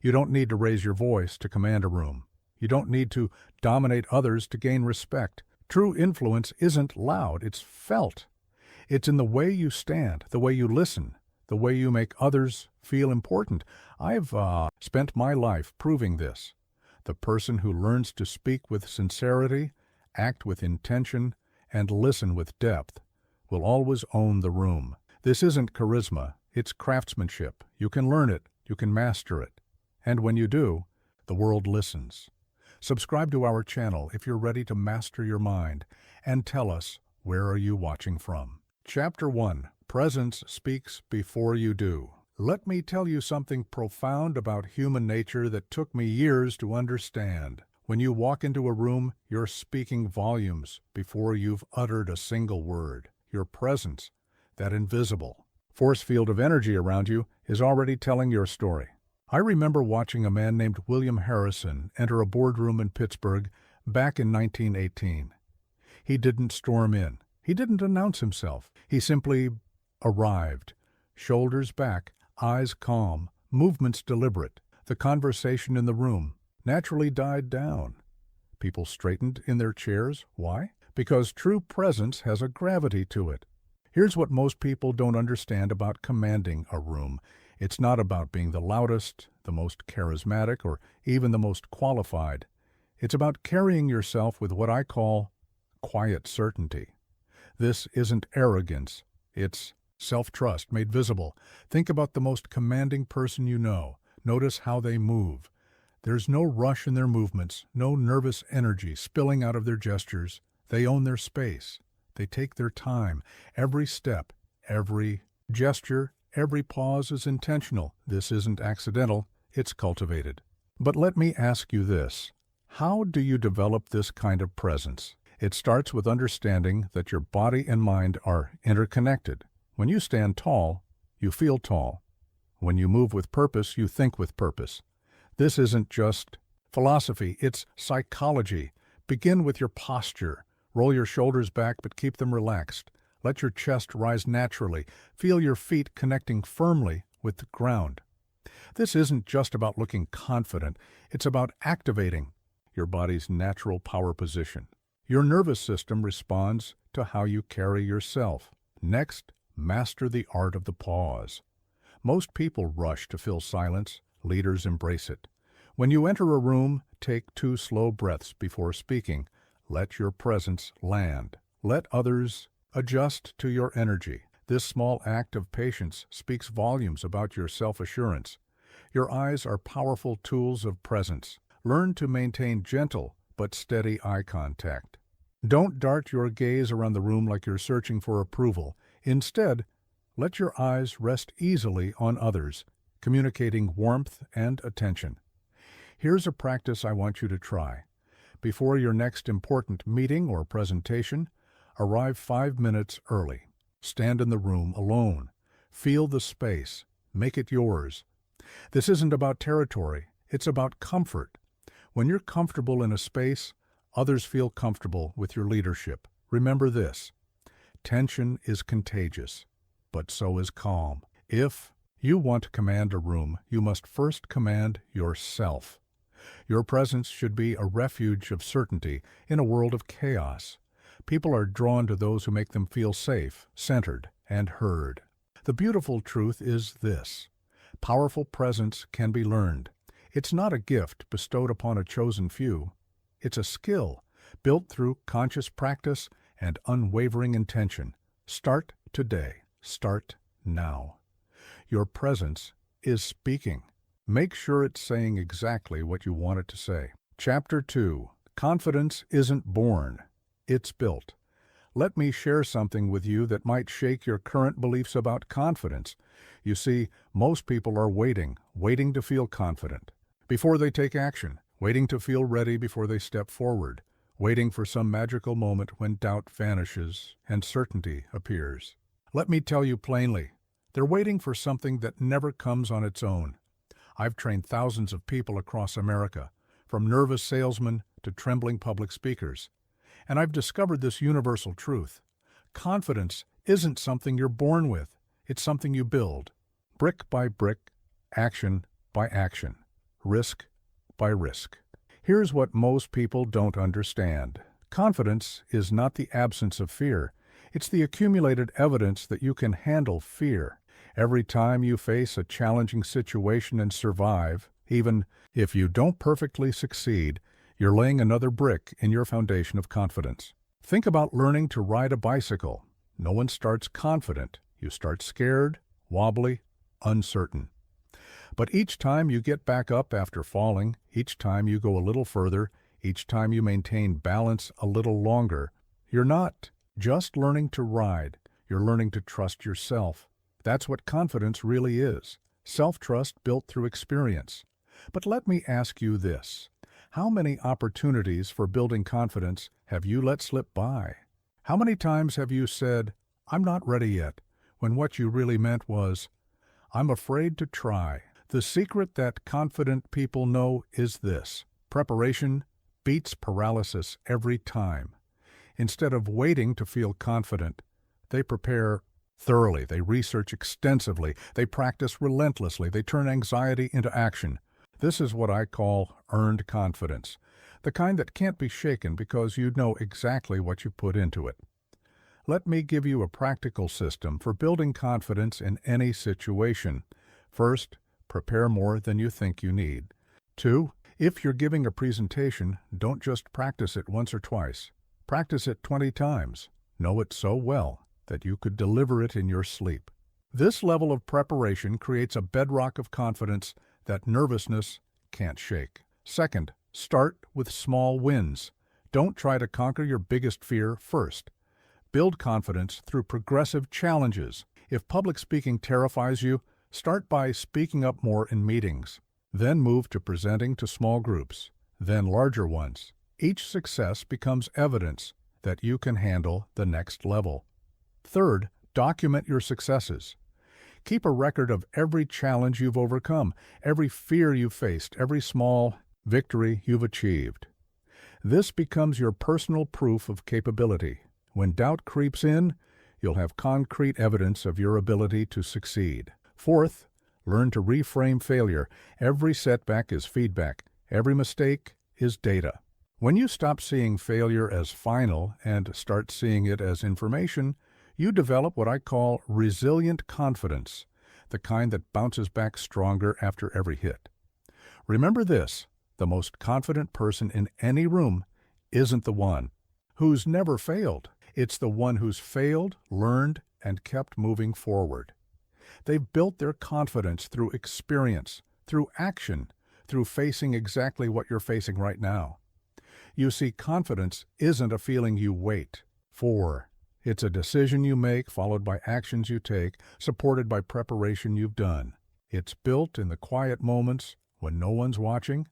You don't need to raise your voice to command a room. You don't need to dominate others to gain respect. True influence isn't loud, it's felt. It's in the way you stand, the way you listen, the way you make others feel important. I've spent my life proving this. The person who learns to speak with sincerity, act with intention, and listen with depth will always own the room. This isn't charisma, it's craftsmanship. You can learn it, you can master it. And when you do, the world listens. Subscribe to our channel if you're ready to master your mind, and tell us, where are you watching from? Chapter 1. Presence Speaks Before You Do. Let me tell you something profound about human nature that took me years to understand. When you walk into a room, you're speaking volumes before you've uttered a single word. Your presence, that invisible force field of energy around you, is already telling your story. I remember watching a man named William Harrison enter a boardroom in Pittsburgh back in 1918. He didn't storm in. He didn't announce himself. He simply arrived, shoulders back, eyes calm, movements deliberate. The conversation in the room naturally died down. People straightened in their chairs. Why? Because true presence has a gravity to it. Here's what most people don't understand about commanding a room. It's not about being the loudest, the most charismatic, or even the most qualified. It's about carrying yourself with what I call quiet certainty. This isn't arrogance. It's self-trust made visible. Think about the most commanding person you know. Notice how they move. There's no rush in their movements, no nervous energy spilling out of their gestures. They own their space. They take their time. Every step, every gesture, every pause is intentional. This isn't accidental, it's cultivated. But let me ask you this. How do you develop this kind of presence? It starts with understanding that your body and mind are interconnected. When you stand tall, you feel tall. When you move with purpose, you think with purpose. This isn't just philosophy, it's psychology. Begin with your posture. Roll your shoulders back, but keep them relaxed. Let your chest rise naturally. Feel your feet connecting firmly with the ground. This isn't just about looking confident. It's about activating your body's natural power position. Your nervous system responds to how you carry yourself. Next, master the art of the pause. Most people rush to fill silence. Leaders embrace it. When you enter a room, take 2 slow breaths before speaking. Let your presence land. Let others adjust to your energy. This small act of patience speaks volumes about your self-assurance. Your eyes are powerful tools of presence. Learn to maintain gentle but steady eye contact. Don't dart your gaze around the room like you're searching for approval. Instead, let your eyes rest easily on others, communicating warmth and attention. Here's a practice I want you to try. Before your next important meeting or presentation, arrive 5 minutes early. Stand in the room alone. Feel the space. Make it yours. This isn't about territory. It's about comfort. When you're comfortable in a space, others feel comfortable with your leadership. Remember this. Tension is contagious, but so is calm. If you want to command a room, you must first command yourself. Your presence should be a refuge of certainty in a world of chaos. People are drawn to those who make them feel safe, centered, and heard. The beautiful truth is this. Powerful presence can be learned. It's not a gift bestowed upon a chosen few. It's a skill built through conscious practice and unwavering intention. Start today. Start now. Your presence is speaking. Make sure it's saying exactly what you want it to say. Chapter 2. Confidence isn't born. It's built. Let me share something with you that might shake your current beliefs about confidence. You see, most people are waiting to feel confident before they take action, waiting to feel ready before they step forward, waiting for some magical moment when doubt vanishes and certainty appears. Let me tell you plainly, they're waiting for something that never comes on its own. I've trained thousands of people across America, from nervous salesmen to trembling public speakers. And I've discovered this universal truth. Confidence isn't something you're born with. It's something you build, brick by brick, action by action. risk by risk. Here's what most people don't understand. Confidence is not the absence of fear. It's the accumulated evidence that you can handle fear. Every time you face a challenging situation and survive, even if you don't perfectly succeed, you're laying another brick in your foundation of confidence. Think about learning to ride a bicycle. No one starts confident. You start scared, wobbly, uncertain. But each time you get back up after falling, each time you go a little further, each time you maintain balance a little longer, you're not just learning to ride, you're learning to trust yourself. That's what confidence really is, self-trust built through experience. But let me ask you this. How many opportunities for building confidence have you let slip by? How many times have you said, "I'm not ready yet," when what you really meant was, "I'm afraid to try"? The secret that confident people know is this: preparation beats paralysis every time. Instead of waiting to feel confident, they prepare thoroughly, they research extensively, they practice relentlessly, they turn anxiety into action. This is what I call earned confidence, the kind that can't be shaken because you know exactly what you put into it. Let me give you a practical system for building confidence in any situation. First, prepare more than you think you need. 2, if you're giving a presentation, don't just practice it once or twice. Practice it 20 times. Know it so well that you could deliver it in your sleep. This level of preparation creates a bedrock of confidence that nervousness can't shake. Second, start with small wins. Don't try to conquer your biggest fear first. Build confidence through progressive challenges. If public speaking terrifies you, start by speaking up more in meetings. Then move to presenting to small groups, then larger ones. Each success becomes evidence that you can handle the next level. Third, document your successes. Keep a record of every challenge you've overcome, every fear you've faced, every small victory you've achieved. This becomes your personal proof of capability. When doubt creeps in, you'll have concrete evidence of your ability to succeed. Fourth, learn to reframe failure. Every setback is feedback. Every mistake is data. When you stop seeing failure as final and start seeing it as information, you develop what I call resilient confidence, the kind that bounces back stronger after every hit. Remember this: the most confident person in any room isn't the one who's never failed. It's the one who's failed, learned, and kept moving forward. They've built their confidence through experience, through action, through facing exactly what you're facing right now. You see, confidence isn't a feeling you wait for. It's a decision you make, followed by actions you take, supported by preparation you've done. It's built in the quiet moments when no one's watching,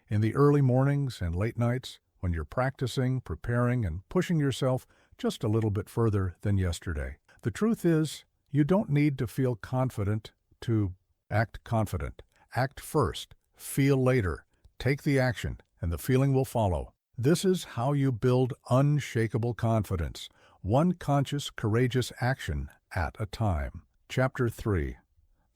in the early mornings and late nights when you're practicing, preparing, and pushing yourself just a little bit further than yesterday. The truth is, you don't need to feel confident to act confident. Act first, feel later, take the action, and the feeling will follow. This is how you build unshakable confidence, one conscious, courageous action at a time. Chapter 3.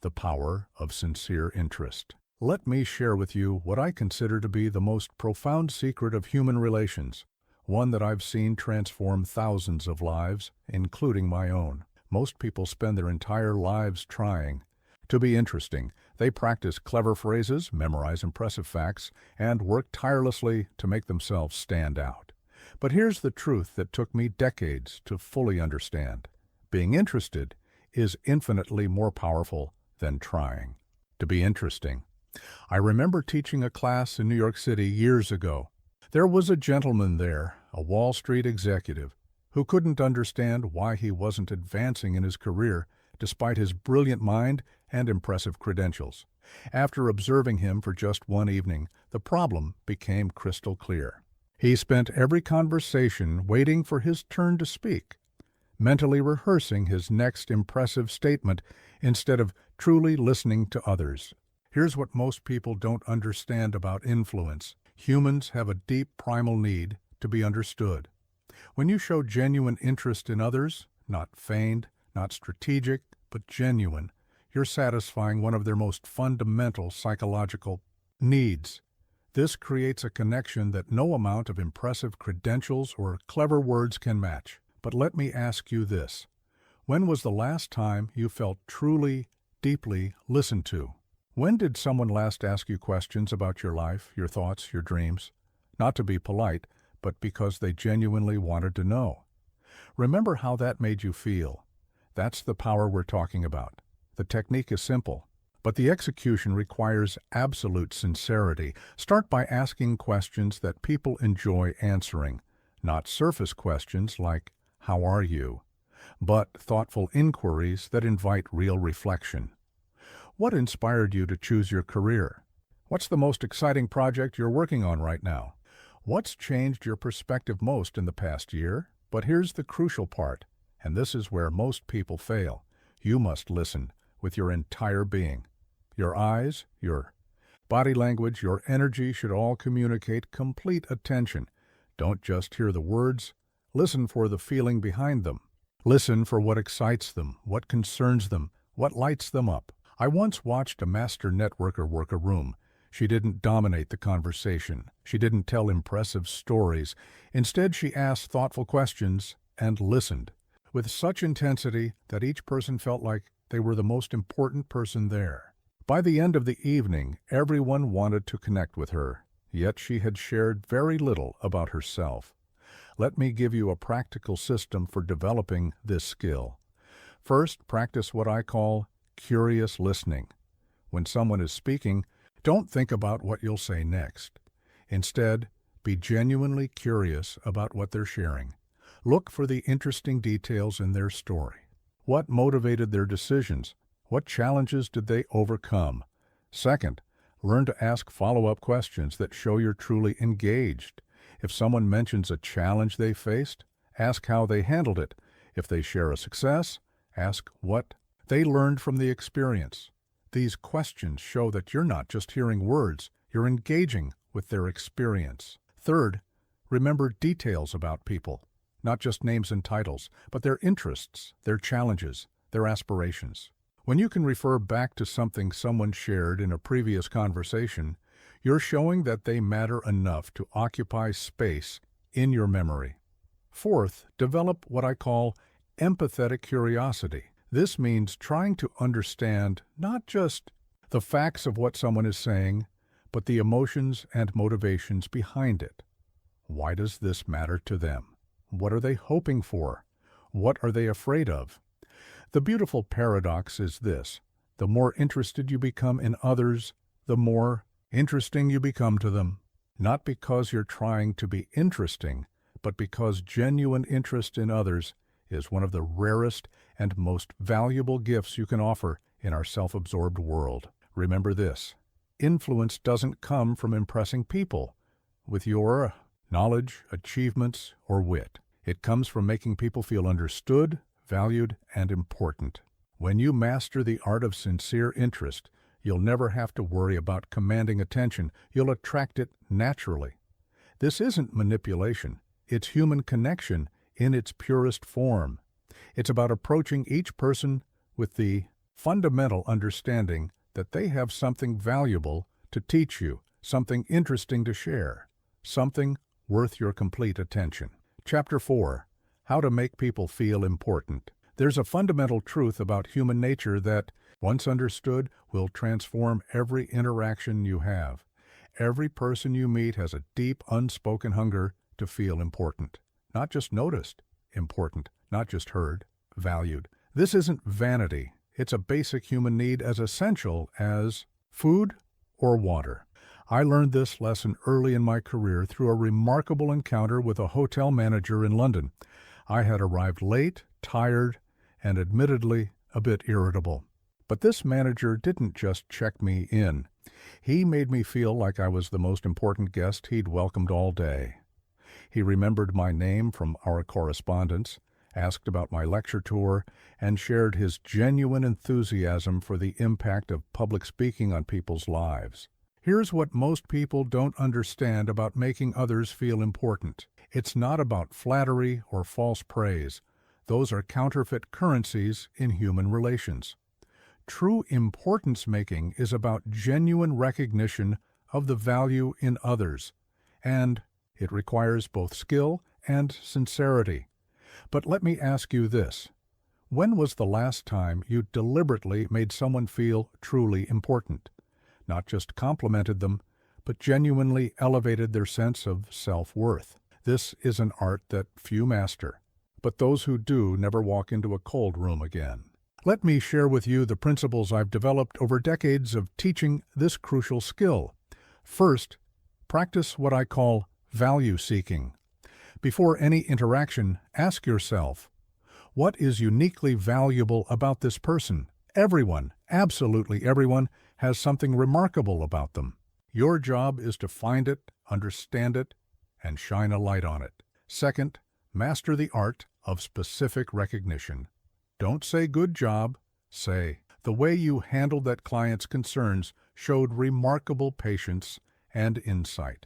The Power of Sincere Interest. Let me share with you what I consider to be the most profound secret of human relations, one that I've seen transform thousands of lives, including my own. Most people spend their entire lives trying to be interesting. They practice clever phrases, memorize impressive facts, and work tirelessly to make themselves stand out. But here's the truth that took me decades to fully understand. Being interested is infinitely more powerful than trying to be interesting. I remember teaching a class in New York City years ago. There was a gentleman there, a Wall Street executive, who couldn't understand why he wasn't advancing in his career despite his brilliant mind and impressive credentials. After observing him for just one evening, the problem became crystal clear. He spent every conversation waiting for his turn to speak, mentally rehearsing his next impressive statement instead of truly listening to others. Here's what most people don't understand about influence. Humans have a deep primal need to be understood. When you show genuine interest in others, not feigned, not strategic, but genuine, you're satisfying one of their most fundamental psychological Needs. This creates a connection that no amount of impressive credentials or clever words can match. But let me ask you this. When was the last time you felt truly, deeply listened to? When did someone last ask you questions about your life, your thoughts, your dreams? Not to be polite, but because they genuinely wanted to know. Remember how that made you feel. That's the power we're talking about. The technique is simple, but the execution requires absolute sincerity. Start by asking questions that people enjoy answering, not surface questions like, "How are you?" but thoughtful inquiries that invite real reflection. What inspired you to choose your career? What's the most exciting project you're working on right now? What's changed your perspective most in the past year? But here's the crucial part, and this is where most people fail. You must listen with your entire being. Your eyes, your body language, your energy should all communicate complete attention. Don't just hear the words, listen for the feeling behind them. Listen for what excites them, what concerns them, what lights them up. I once watched a master networker work a room. She didn't dominate the conversation. She didn't tell impressive stories. Instead, she asked thoughtful questions and listened with such intensity that each person felt like they were the most important person there. By the end of the evening, everyone wanted to connect with her, yet she had shared very little about herself. Let me give you a practical system for developing this skill. First, practice what I call curious listening. When someone is speaking, don't think about what you'll say next. Instead, be genuinely curious about what they're sharing. Look for the interesting details in their story. What motivated their decisions? What challenges did they overcome? Second, learn to ask follow-up questions that show you're truly engaged. If someone mentions a challenge they faced, ask how they handled it. If they share a success, ask what they learned from the experience. These questions show that you're not just hearing words, you're engaging with their experience. Third, remember details about people, not just names and titles, but their interests, their challenges, their aspirations. When you can refer back to something someone shared in a previous conversation, you're showing that they matter enough to occupy space in your memory. Fourth, develop what I call empathetic curiosity. This means trying to understand not just the facts of what someone is saying, but the emotions and motivations behind it. Why does this matter to them? What are they hoping for? What are they afraid of? The beautiful paradox is this: the more interested you become in others, the more interesting you become to them. Not because you're trying to be interesting, but because genuine interest in others is one of the rarest and most valuable gifts you can offer in our self-absorbed world. Remember this: influence doesn't come from impressing people with your knowledge, achievements, or wit. It comes from making people feel understood, valued, and important. When you master the art of sincere interest, you'll never have to worry about commanding attention. You'll attract it naturally. This isn't manipulation. It's human connection in its purest form. It's about approaching each person with the fundamental understanding that they have something valuable to teach you, something interesting to share, something worth your complete attention. Chapter 4. How to make people feel important. There's a fundamental truth about human nature that, once understood, will transform every interaction you have. Every person you meet has a deep, unspoken hunger to feel important. Not just noticed, important. Not just heard, valued. This isn't vanity. It's a basic human need as essential as food or water. I learned this lesson early in my career through a remarkable encounter with a hotel manager in London. I had arrived late, tired, and admittedly a bit irritable. But this manager didn't just check me in. He made me feel like I was the most important guest he'd welcomed all day. He remembered my name from our correspondence, asked about my lecture tour, and shared his genuine enthusiasm for the impact of public speaking on people's lives. Here's what most people don't understand about making others feel important. It's not about flattery or false praise. Those are counterfeit currencies in human relations. True importance-making is about genuine recognition of the value in others, and it requires both skill and sincerity. But let me ask you this. When was the last time you deliberately made someone feel truly important? Not just complimented them, but genuinely elevated their sense of self-worth. This is an art that few master, but those who do never walk into a cold room again. Let me share with you the principles I've developed over decades of teaching this crucial skill. First, practice what I call value seeking. Before any interaction, ask yourself, what is uniquely valuable about this person? Everyone, absolutely everyone, has something remarkable about them. Your job is to find it, understand it, and shine a light on it. Second, master the art of specific recognition. Don't say good job, say the way you handled that client's concerns showed remarkable patience and insight.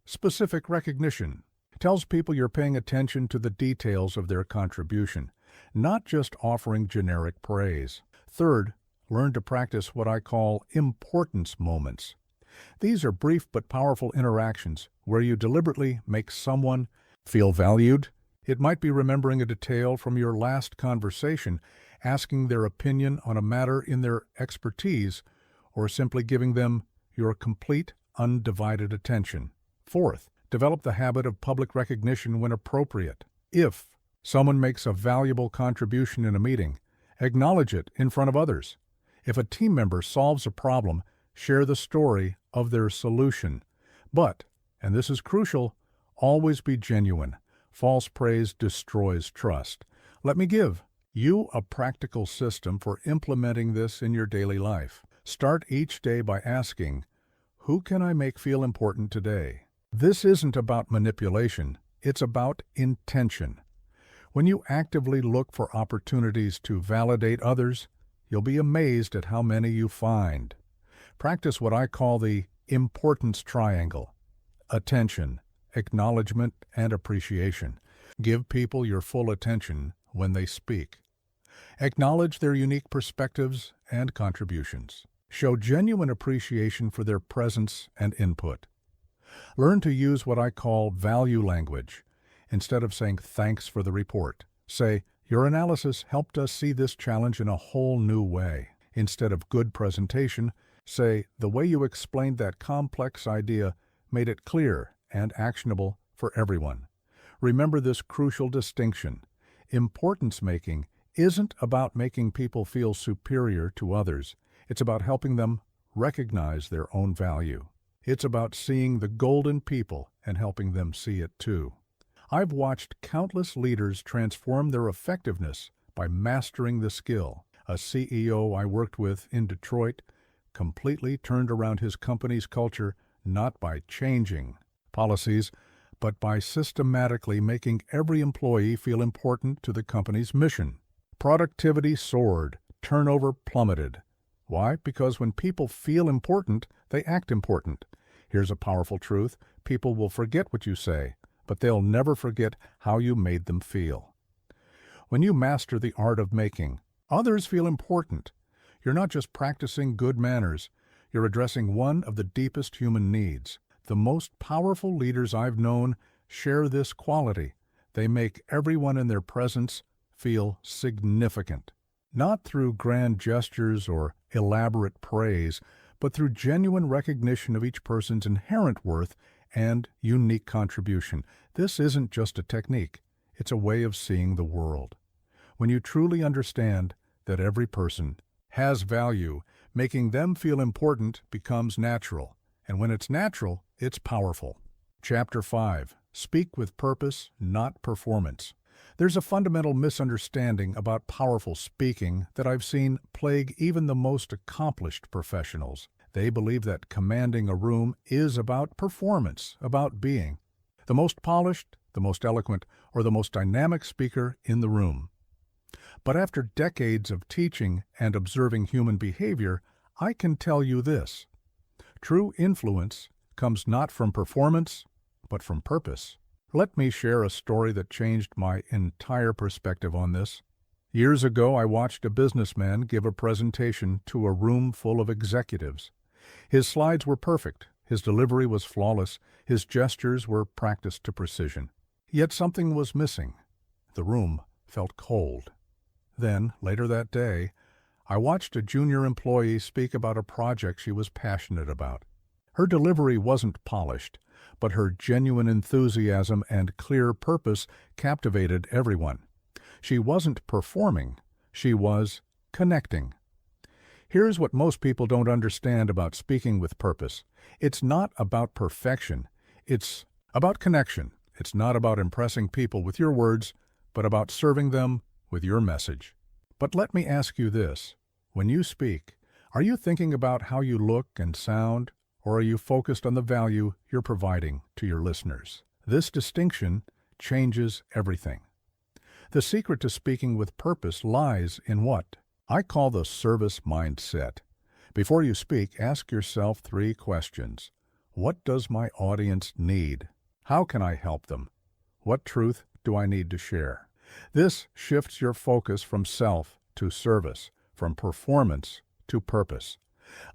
Specific recognition tells people you're paying attention to the details of their contribution, not just offering generic praise. Third, learn to practice what I call importance moments. These are brief but powerful interactions where you deliberately make someone feel valued. It might be remembering a detail from your last conversation, asking their opinion on a matter in their expertise, or simply giving them your complete, undivided attention. Fourth, develop the habit of public recognition when appropriate. If someone makes a valuable contribution in a meeting, acknowledge it in front of others. If a team member solves a problem, share the story of their solution. But, and this is crucial, always be genuine. False praise destroys trust. Let me give you a practical system for implementing this in your daily life. Start each day by asking, who can I make feel important today? This isn't about manipulation, it's about intention. When you actively look for opportunities to validate others, you'll be amazed at how many you find. Practice what I call the importance triangle: attention, acknowledgement, and appreciation. Give people your full attention when they speak. Acknowledge their unique perspectives and contributions. Show genuine appreciation for their presence and input. Learn to use what I call value language. Instead of saying thanks for the report, say, your analysis helped us see this challenge in a whole new way. Instead of good presentation, say, the way you explained that complex idea made it clear and actionable for everyone. Remember this crucial distinction. Importance making isn't about making people feel superior to others. It's about helping them recognize their own value. It's about seeing the gold in people and helping them see it too. I've watched countless leaders transform their effectiveness by mastering the skill. A CEO I worked with in Detroit completely turned around his company's culture not by changing policies, but by systematically making every employee feel important to the company's mission. Productivity soared, turnover plummeted. Why? Because when people feel important, they act important. Here's a powerful truth: people will forget what you say, but they'll never forget how you made them feel. When you master the art of making others feel important, you're not just practicing good manners, you're addressing one of the deepest human needs. The most powerful leaders I've known share this quality. They make everyone in their presence feel significant, not through grand gestures or elaborate praise, but through genuine recognition of each person's inherent worth and unique contribution. This isn't just a technique, it's a way of seeing the world. When you truly understand that every person has value, making them feel important becomes natural. And when it's natural, it's powerful. Chapter 5. Speak with purpose, not performance. There's a fundamental misunderstanding about powerful speaking that I've seen plague even the most accomplished professionals. They believe that commanding a room is about performance, about being the most polished, the most eloquent, or the most dynamic speaker in the room. But after decades of teaching and observing human behavior, I can tell you this: true influence comes not from performance, but from purpose. Let me share a story that changed my entire perspective on this. Years ago, I watched a businessman give a presentation to a room full of executives. His slides were perfect, His delivery was flawless. His gestures were practiced to precision. Yet something was missing. The room felt cold. Then, later that day, I watched a junior employee speak about a project she was passionate about. Her delivery wasn't polished, but her genuine enthusiasm and clear purpose captivated everyone. She wasn't performing, she was connecting. Here's what most people don't understand about speaking with purpose. It's not about perfection. It's about connection. It's not about impressing people with your words, but about serving them with your message. But let me ask you this. When you speak, are you thinking about how you look and sound, or are you focused on the value you're providing to your listeners? This distinction changes everything. The secret to speaking with purpose lies in what I call the service mindset. Before you speak, ask yourself 3 questions. What does my audience need? How can I help them? What truth do I need to share? This shifts your focus from self to service, from performance to purpose.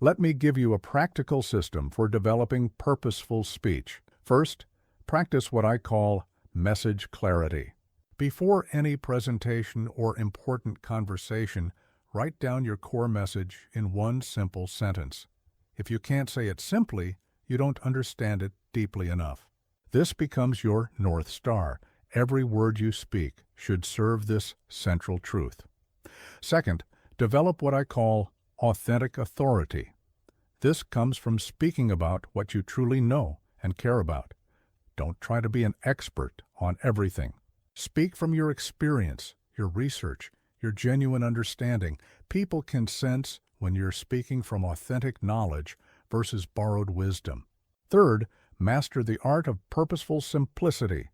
Let me give you a practical system for developing purposeful speech. First, practice what I call message clarity. Before any presentation or important conversation, write down your core message in one simple sentence. If you can't say it simply, you don't understand it deeply enough. This becomes your North Star. Every word you speak should serve this central truth. Second, develop what I call authentic authority. This comes from speaking about what you truly know and care about. Don't try to be an expert on everything. Speak from your experience, your research, your genuine understanding. People can sense when you're speaking from authentic knowledge versus borrowed wisdom. Third, master the art of purposeful simplicity.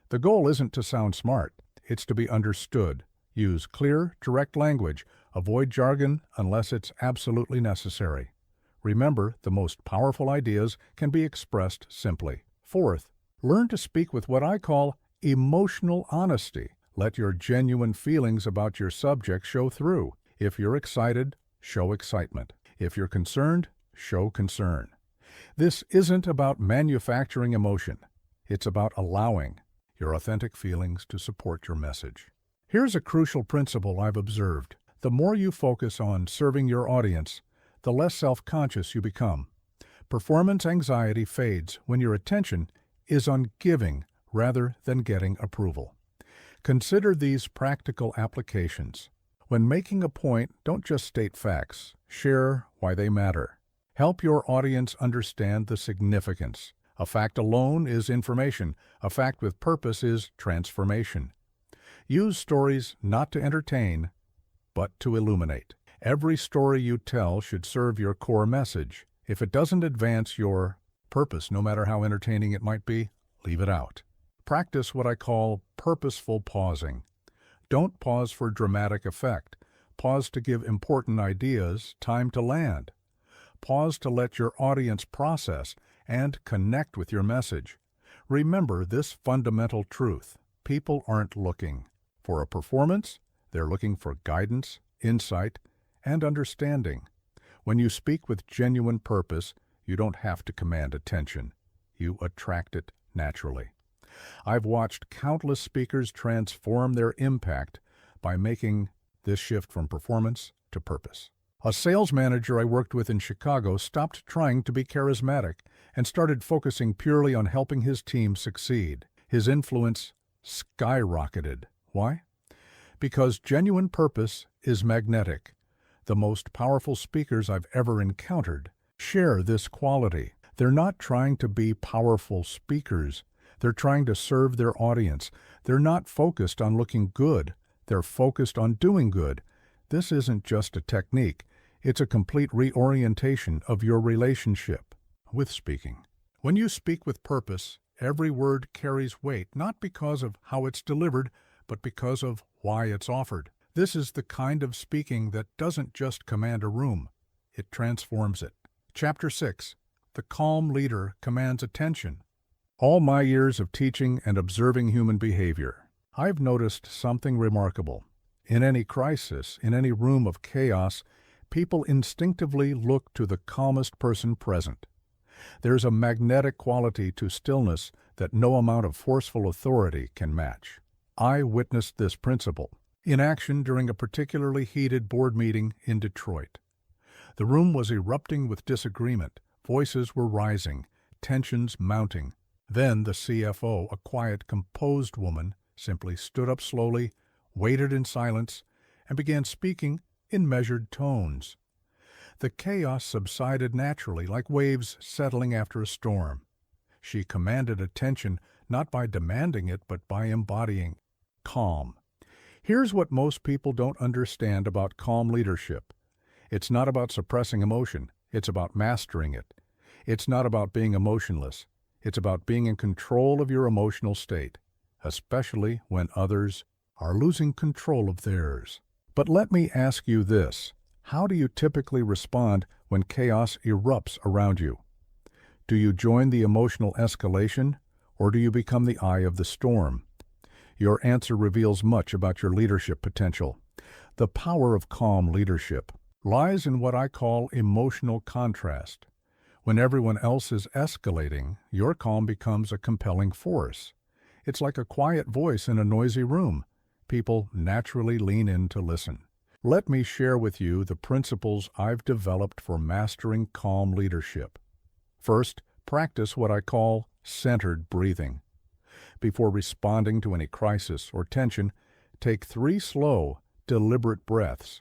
The goal isn't to sound smart, it's to be understood. Use clear, direct language. Avoid jargon unless it's absolutely necessary. Remember, the most powerful ideas can be expressed simply. Fourth, learn to speak with what I call emotional honesty. Let your genuine feelings about your subject show through. If you're excited, show excitement. If you're concerned, show concern. This isn't about manufacturing emotion. It's about allowing your authentic feelings to support your message. Here's a crucial principle I've observed. The more you focus on serving your audience, the less self-conscious you become. Performance anxiety fades when your attention is on giving rather than getting approval. Consider these practical applications. When making a point, don't just state facts. Share why they matter. Help your audience understand the significance. A fact alone is information. A fact with purpose is transformation. Use stories not to entertain, but to illuminate. Every story you tell should serve your core message. If it doesn't advance your purpose, no matter how entertaining it might be, leave it out. Practice what I call purposeful pausing. Don't pause for dramatic effect. Pause to give important ideas time to land. Pause to let your audience process and connect with your message. Remember this fundamental truth. People aren't looking for a performance. They're looking for guidance, insight, and understanding. When you speak with genuine purpose, you don't have to command attention. You attract it naturally. I've watched countless speakers transform their impact by making this shift from performance to purpose. A sales manager I worked with in Chicago stopped trying to be charismatic and started focusing purely on helping his team succeed. His influence skyrocketed. Why? Because genuine purpose is magnetic. The most powerful speakers I've ever encountered share this quality. They're not trying to be powerful speakers. They're trying to serve their audience. They're not focused on looking good. They're focused on doing good. This isn't just a technique. It's a complete reorientation of your relationship with speaking. When you speak with purpose, every word carries weight, not because of how it's delivered, but because of why it's offered. This is the kind of speaking that doesn't just command a room. It transforms it. Chapter 6. The calm leader commands attention. All my years of teaching and observing human behavior, I've noticed something remarkable. In any crisis, in any room of chaos, people instinctively look to the calmest person present. There's a magnetic quality to stillness that no amount of forceful authority can match. I witnessed this principle in action during a particularly heated board meeting in Detroit. The room was erupting with disagreement. Voices were rising, tensions mounting. Then the CFO, a quiet, composed woman, simply stood up slowly, waited in silence, and began speaking in measured tones. The chaos subsided naturally, like waves settling after a storm. She commanded attention not by demanding it, but by embodying calm. Here's what most people don't understand about calm leadership. It's not about suppressing emotion. It's about mastering it. It's not about being emotionless. It's about being in control of your emotional state, especially when others are losing control of theirs. But let me ask you this. How do you typically respond when chaos erupts around you? Do you join the emotional escalation, or do you become the eye of the storm? Your answer reveals much about your leadership potential. The power of calm leadership lies in what I call emotional contrast. When everyone else is escalating, your calm becomes a compelling force. It's like a quiet voice in a noisy room. People naturally lean in to listen. Let me share with you the principles I've developed for mastering calm leadership. First, practice what I call centered breathing. Before responding to any crisis or tension, take 3 slow, deliberate breaths.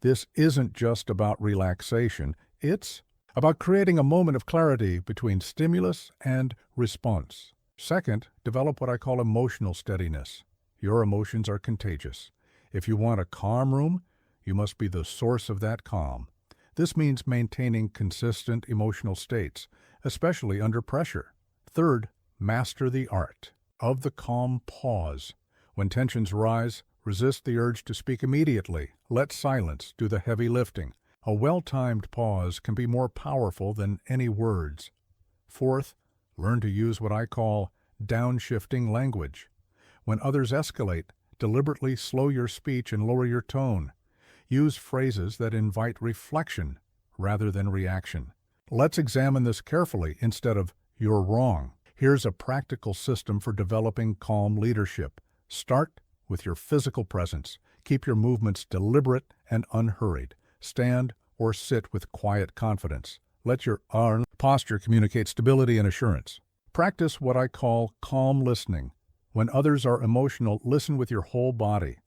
This isn't just about relaxation, it's about creating a moment of clarity between stimulus and response. Second, develop what I call emotional steadiness. Your emotions are contagious. If you want a calm room, you must be the source of that calm. This means maintaining consistent emotional states, especially under pressure. Third, master the art of the calm pause. When tensions rise, resist the urge to speak immediately. Let silence do the heavy lifting. A well-timed pause can be more powerful than any words. Fourth, learn to use what I call downshifting language. When others escalate, deliberately slow your speech and lower your tone. Use phrases that invite reflection rather than reaction. Let's examine this carefully instead of "you're wrong." Here's a practical system for developing calm leadership. Start with your physical presence. Keep your movements deliberate and unhurried. Stand or sit with quiet confidence. Let your arm posture communicate stability and assurance. Practice what I call calm listening. When others are emotional, listen with your whole body.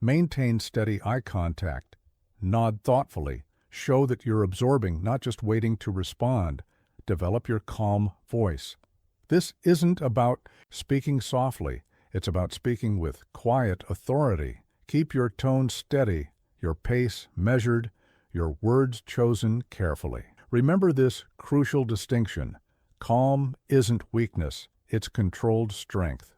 Maintain steady eye contact. Nod thoughtfully. Show that you're absorbing, not just waiting to respond. Develop your calm voice. This isn't about speaking softly. It's about speaking with quiet authority. Keep your tone steady, your pace measured, your words chosen carefully. Remember this crucial distinction. Calm isn't weakness, it's controlled strength.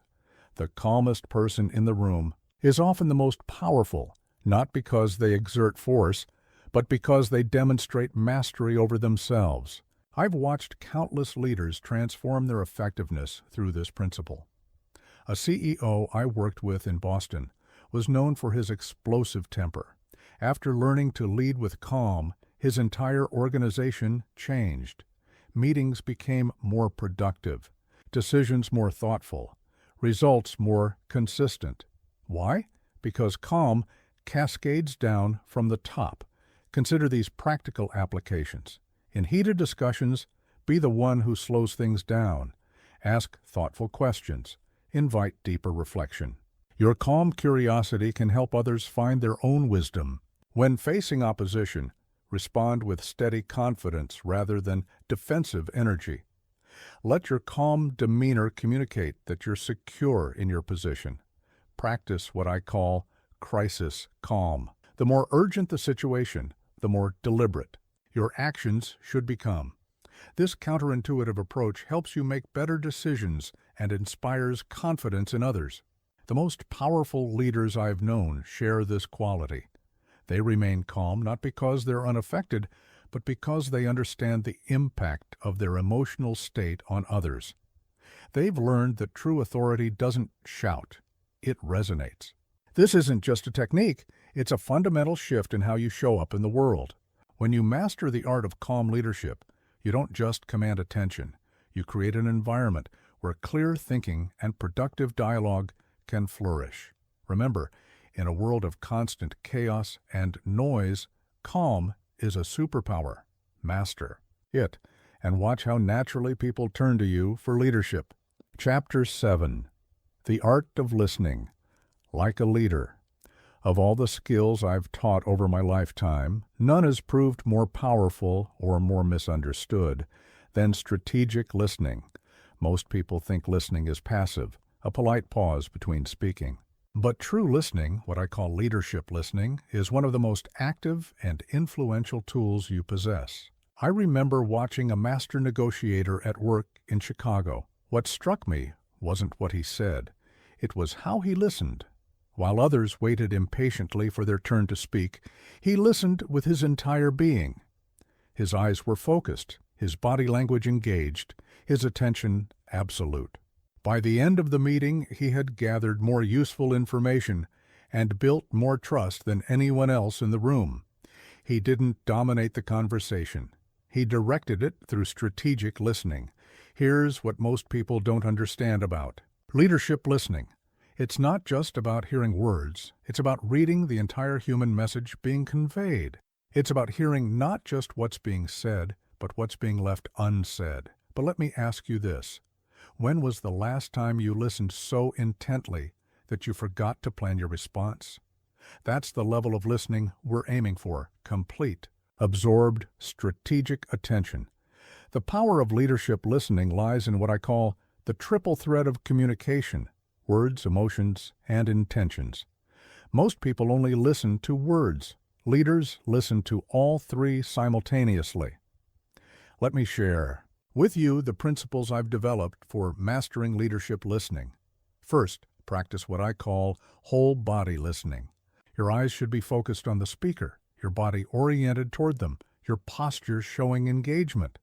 The calmest person in the room is often the most powerful, not because they exert force, but because they demonstrate mastery over themselves. I've watched countless leaders transform their effectiveness through this principle. A CEO I worked with in Boston was known for his explosive temper. After learning to lead with calm, his entire organization changed. Meetings became more productive, decisions more thoughtful, results more consistent. Why? Because calm cascades down from the top. Consider these practical applications. In heated discussions, be the one who slows things down. Ask thoughtful questions. Invite deeper reflection. Your calm curiosity can help others find their own wisdom. When facing opposition, respond with steady confidence rather than defensive energy. Let your calm demeanor communicate that you're secure in your position. Practice what I call crisis calm. The more urgent the situation, the more deliberate your actions should become. This counterintuitive approach helps you make better decisions and inspires confidence in others. The most powerful leaders I've known share this quality. They remain calm not because they're unaffected, but because they understand the impact of their emotional state on others. They've learned that true authority doesn't shout, it resonates. This isn't just a technique, it's a fundamental shift in how you show up in the world. When you master the art of calm leadership, You don't just command attention. You create an environment where clear thinking and productive dialogue can flourish. Remember, in a world of constant chaos and noise, calm is a superpower. Master it, and watch how naturally people turn to you for leadership. Chapter 7. The Art of Listening. Like a leader. Of all the skills I've taught over my lifetime, none has proved more powerful or more misunderstood than strategic listening. Most people think listening is passive, a polite pause between speaking. But true listening, what I call leadership listening, is one of the most active and influential tools you possess. I remember watching a master negotiator at work in Chicago. What struck me wasn't what he said. It was how he listened. While others waited impatiently for their turn to speak, he listened with his entire being. His eyes were focused, his body language engaged, his attention absolute. By the end of the meeting, he had gathered more useful information and built more trust than anyone else in the room. He didn't dominate the conversation. He directed it through strategic listening. Here's what most people don't understand about leadership listening. It's not just about hearing words. It's about reading the entire human message being conveyed. It's about hearing not just what's being said, but what's being left unsaid. But let me ask you this. When was the last time you listened so intently that you forgot to plan your response? That's the level of listening we're aiming for. Complete, absorbed, strategic attention. The power of leadership listening lies in what I call the triple thread of communication: words, emotions, and intentions. Most people only listen to words. Leaders listen to all three simultaneously. Let me share with you the principles I've developed for mastering leadership listening. First, practice what I call whole body listening. Your eyes should be focused on the speaker, your body oriented toward them, your posture showing engagement.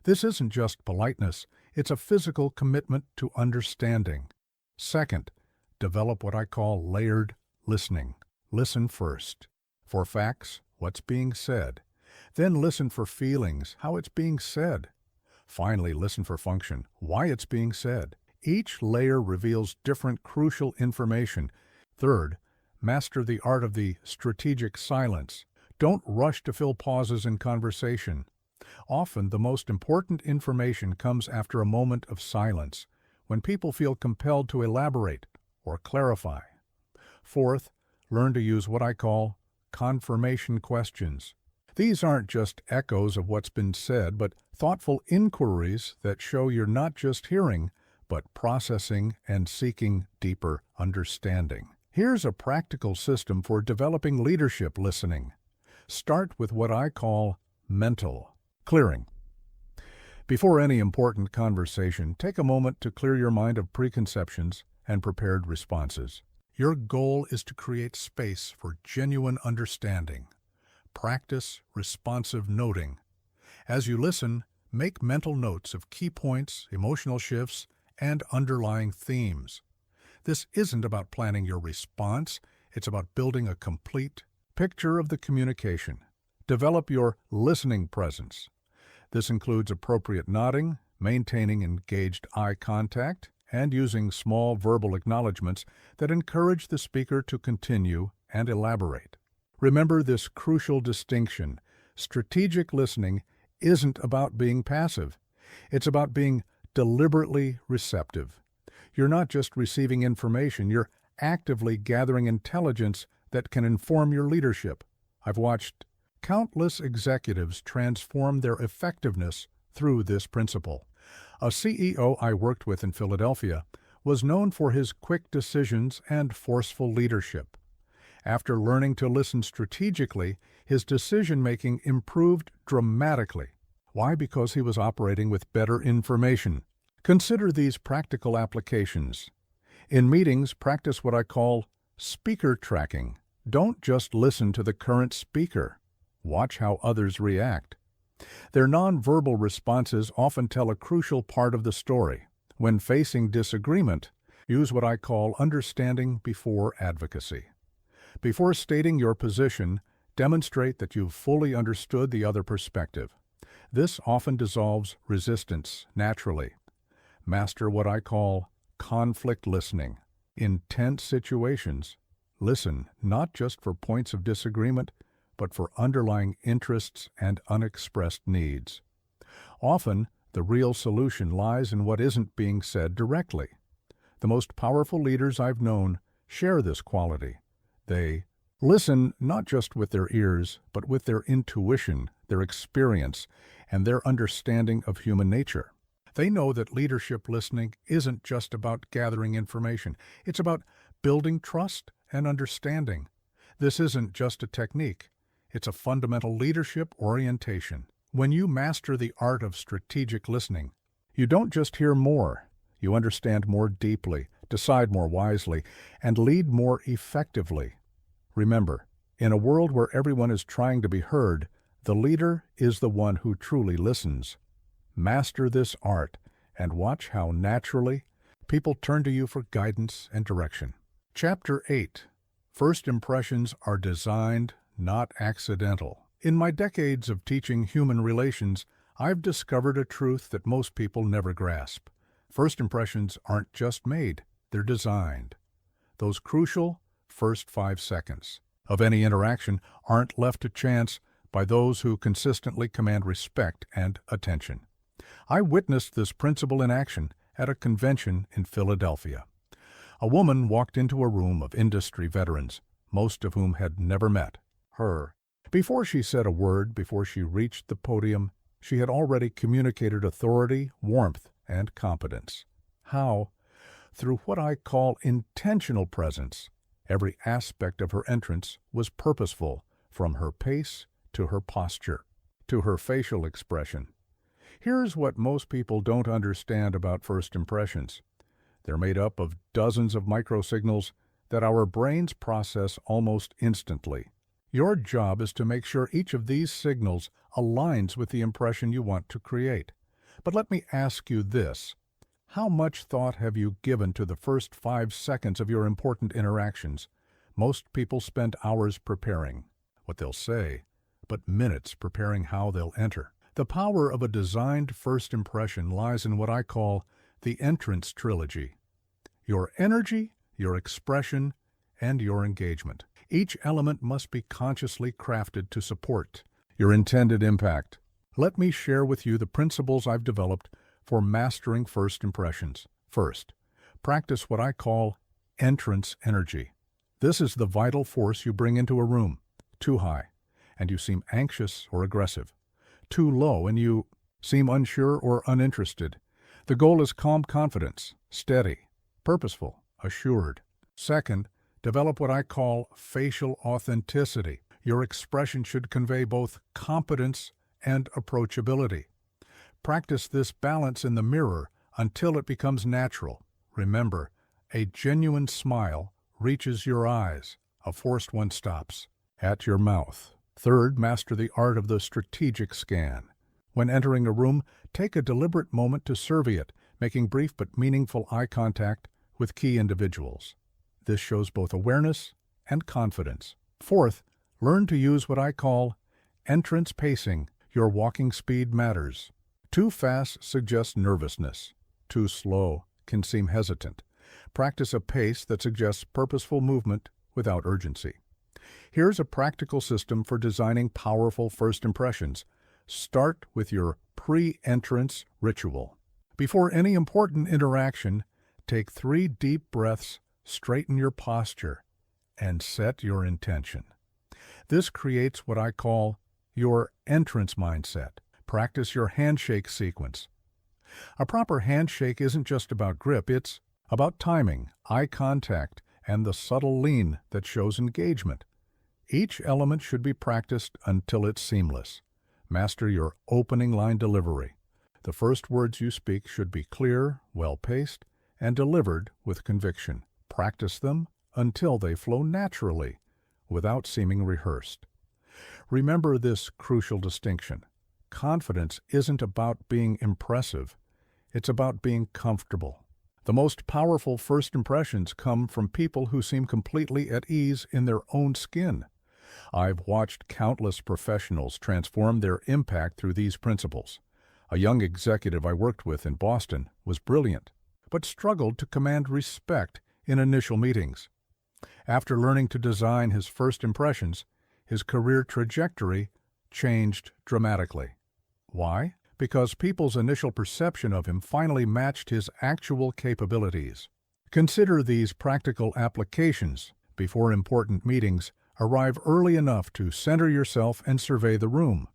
This isn't just politeness, it's a physical commitment to understanding. Second, develop what I call layered listening. Listen first for facts, what's being said. Then listen for feelings, how it's being said. Finally, listen for function, why it's being said. Each layer reveals different crucial information. Third, master the art of the strategic silence. Don't rush to fill pauses in conversation. Often, the most important information comes after a moment of silence, when people feel compelled to elaborate or clarify. Fourth, learn to use what I call confirmation questions. These aren't just echoes of what's been said, but thoughtful inquiries that show you're not just hearing, but processing and seeking deeper understanding. Here's a practical system for developing leadership listening. Start with what I call mental clearing. Before any important conversation, take a moment to clear your mind of preconceptions and prepared responses. Your goal is to create space for genuine understanding. Practice responsive noting. As you listen, make mental notes of key points, emotional shifts, and underlying themes. This isn't about planning your response, it's about building a complete picture of the communication. Develop your listening presence. This includes appropriate nodding, maintaining engaged eye contact, and using small verbal acknowledgments that encourage the speaker to continue and elaborate. Remember this crucial distinction. Strategic listening isn't about being passive. It's about being deliberately receptive. You're not just receiving information, you're actively gathering intelligence that can inform your leadership. I've watched countless executives transform their effectiveness through this principle. A CEO I worked with in Philadelphia was known for his quick decisions and forceful leadership. After learning to listen strategically, his decision-making improved dramatically. Why? Because he was operating with better information. Consider these practical applications. In meetings, practice what I call speaker tracking. Don't just listen to the current speaker. Watch how others react. Their nonverbal responses often tell a crucial part of the story. When facing disagreement, use what I call understanding before advocacy. Before stating your position, demonstrate that you've fully understood the other perspective. This often dissolves resistance naturally. Master what I call conflict listening. In tense situations, listen not just for points of disagreement, but for underlying interests and unexpressed needs. Often, the real solution lies in what isn't being said directly. The most powerful leaders I've known share this quality. They listen not just with their ears, but with their intuition, their experience, and their understanding of human nature. They know that leadership listening isn't just about gathering information. It's about building trust and understanding. This isn't just a technique. It's a fundamental leadership orientation. When you master the art of strategic listening, you don't just hear more. You understand more deeply, decide more wisely, and lead more effectively. Remember, in a world where everyone is trying to be heard, the leader is the one who truly listens. Master this art and watch how naturally people turn to you for guidance and direction. Chapter 8. First impressions are designed, not accidental. In my decades of teaching human relations, I've discovered a truth that most people never grasp. First impressions aren't just made, they're designed. Those crucial first 5 seconds of any interaction aren't left to chance by those who consistently command respect and attention. I witnessed this principle in action at a convention in Philadelphia. A woman walked into a room of industry veterans, most of whom had never met her. Before she said a word, before she reached the podium, she had already communicated authority, warmth, and competence. How? Through what I call intentional presence. Every aspect of her entrance was purposeful, from her pace to her posture, to her facial expression. Here's what most people don't understand about first impressions. They're made up of dozens of microsignals that our brains process almost instantly. Your job is to make sure each of these signals aligns with the impression you want to create. But let me ask you this. How much thought have you given to the first 5 seconds of your important interactions? Most people spend hours preparing what they'll say, but minutes preparing how they'll enter. The power of a designed first impression lies in what I call the entrance trilogy. Your energy, your expression, and your engagement. Each element must be consciously crafted to support your intended impact. Let me share with you the principles I've developed for mastering first impressions. First, practice what I call entrance energy. This is the vital force you bring into a room. Too high, and you seem anxious or aggressive. Too low, and you seem unsure or uninterested. The goal is calm confidence, steady, purposeful, assured. Second, develop what I call facial authenticity. Your expression should convey both competence and approachability. Practice this balance in the mirror until it becomes natural. Remember, a genuine smile reaches your eyes. A forced one stops at your mouth. Third, master the art of the strategic scan. When entering a room, take a deliberate moment to survey it, making brief but meaningful eye contact with key individuals. This shows both awareness and confidence. Fourth, learn to use what I call entrance pacing. Your walking speed matters. Too fast suggests nervousness. Too slow can seem hesitant. Practice a pace that suggests purposeful movement without urgency. Here's a practical system for designing powerful first impressions. Start with your pre-entrance ritual. Before any important interaction, take 3 deep breaths, straighten your posture, and set your intention. This creates what I call your entrance mindset. Practice your handshake sequence. A proper handshake isn't just about grip, it's about timing, eye contact, and the subtle lean that shows engagement. Each element should be practiced until it's seamless. Master your opening line delivery. The first words you speak should be clear, well-paced, and delivered with conviction. Practice them until they flow naturally, without seeming rehearsed. Remember this crucial distinction. Confidence isn't about being impressive. It's about being comfortable. The most powerful first impressions come from people who seem completely at ease in their own skin. I've watched countless professionals transform their impact through these principles. A young executive I worked with in Boston was brilliant, but struggled to command respect in initial meetings. After learning to design his first impressions, his career trajectory changed dramatically. Why? Because people's initial perception of him finally matched his actual capabilities. Consider these practical applications before important meetings. Arrive early enough to center yourself and survey the room.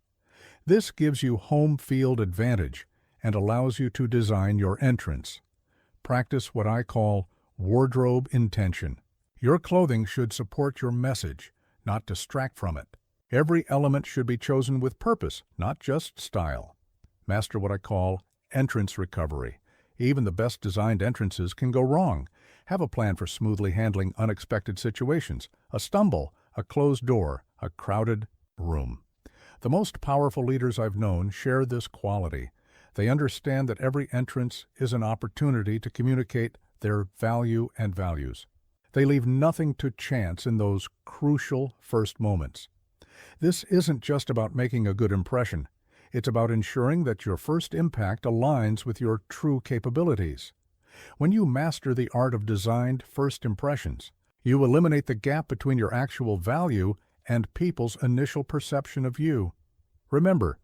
This gives you home field advantage and allows you to design your entrance. Practice what I call wardrobe intention. Your clothing should support your message, not distract from it. Every element should be chosen with purpose, not just style. Master what I call entrance recovery. Even the best designed entrances can go wrong. Have a plan for smoothly handling unexpected situations, a stumble, a closed door, a crowded room. The most powerful leaders I've known share this quality. They understand that every entrance is an opportunity to communicate their value and values. They leave nothing to chance in those crucial first moments. This isn't just about making a good impression. It's about ensuring that your first impact aligns with your true capabilities. When you master the art of designed first impressions, you eliminate the gap between your actual value and people's initial perception of you. Remember,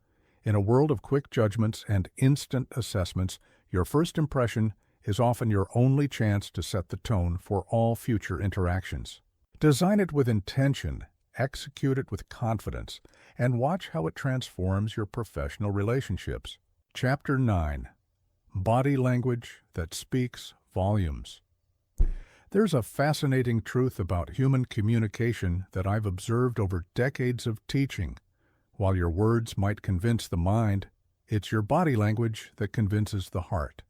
in a world of quick judgments and instant assessments, your first impression is often your only chance to set the tone for all future interactions. Design it with intention, execute it with confidence, and watch how it transforms your professional relationships. Chapter 9. Body Language That Speaks Volumes. There's a fascinating truth about human communication that I've observed over decades of teaching. While your words might convince the mind, it's your body language that convinces the heart.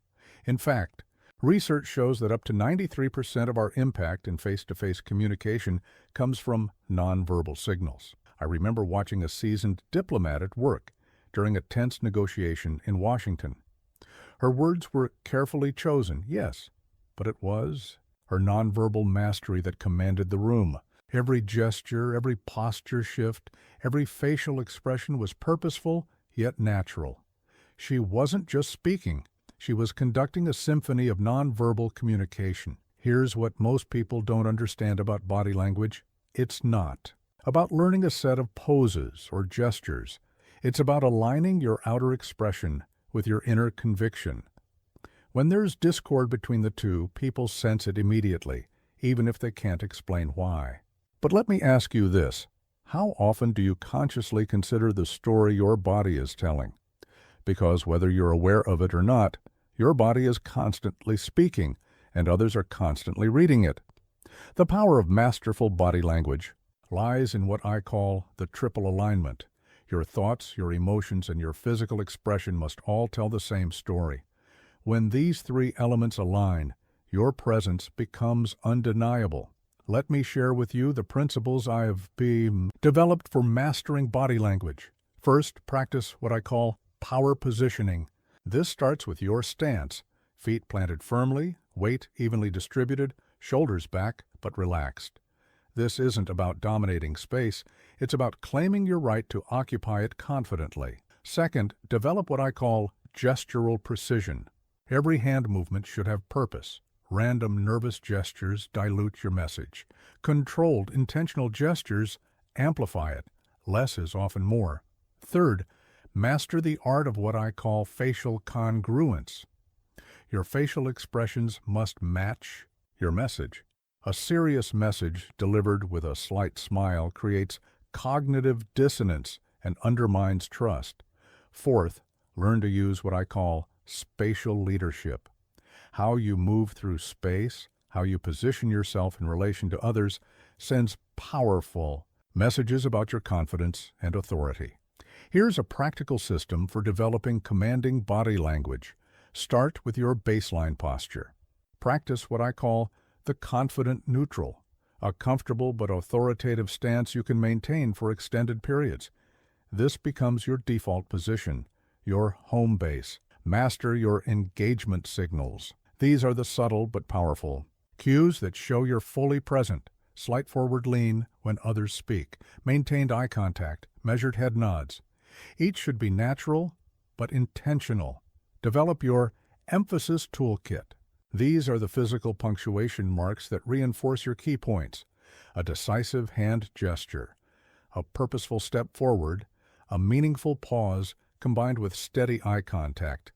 In fact, research shows that up to 93% of our impact in face-to-face communication comes from nonverbal signals. I remember watching a seasoned diplomat at work during a tense negotiation in Washington. Her words were carefully chosen, yes, but it was her nonverbal mastery that commanded the room. Every gesture, every posture shift, every facial expression was purposeful yet natural. She wasn't just speaking, she was conducting a symphony of nonverbal communication. Here's what most people don't understand about body language. It's not about learning a set of poses or gestures. It's about aligning your outer expression with your inner conviction. When there's discord between the two, people sense it immediately, even if they can't explain why. But let me ask you this. How often do you consciously consider the story your body is telling? Because whether you're aware of it or not, your body is constantly speaking, and others are constantly reading it. The power of masterful body language lies in what I call the triple alignment. Your thoughts, your emotions, and your physical expression must all tell the same story. When these three elements align, your presence becomes undeniable. Let me share with you the principles I have developed for mastering body language. First, practice what I call power positioning. This starts with your stance, feet planted firmly, weight evenly distributed, shoulders back but relaxed. This isn't about dominating space, it's about claiming your right to occupy it confidently. Second, develop what I call gestural precision. Every hand movement should have purpose. Random nervous gestures dilute your message. Controlled, intentional gestures amplify it. Less is often more. Third, master the art of what I call facial congruence. Your facial expressions must match your message. A serious message delivered with a slight smile creates cognitive dissonance and undermines trust. Fourth, learn to use what I call spatial leadership. How you move through space, how you position yourself in relation to others, sends powerful messages about your confidence and authority. Here's a practical system for developing commanding body language. Start with your baseline posture. Practice what I call the confident neutral, a comfortable but authoritative stance you can maintain for extended periods. This becomes your default position, your home base. Master your engagement signals. These are the subtle but powerful cues that show you're fully present, slight forward lean when others speak, maintained eye contact, measured head nods. Each should be natural but intentional. Develop your emphasis toolkit. These are the physical punctuation marks that reinforce your key points. A decisive hand gesture, a purposeful step forward, a meaningful pause combined with steady eye contact.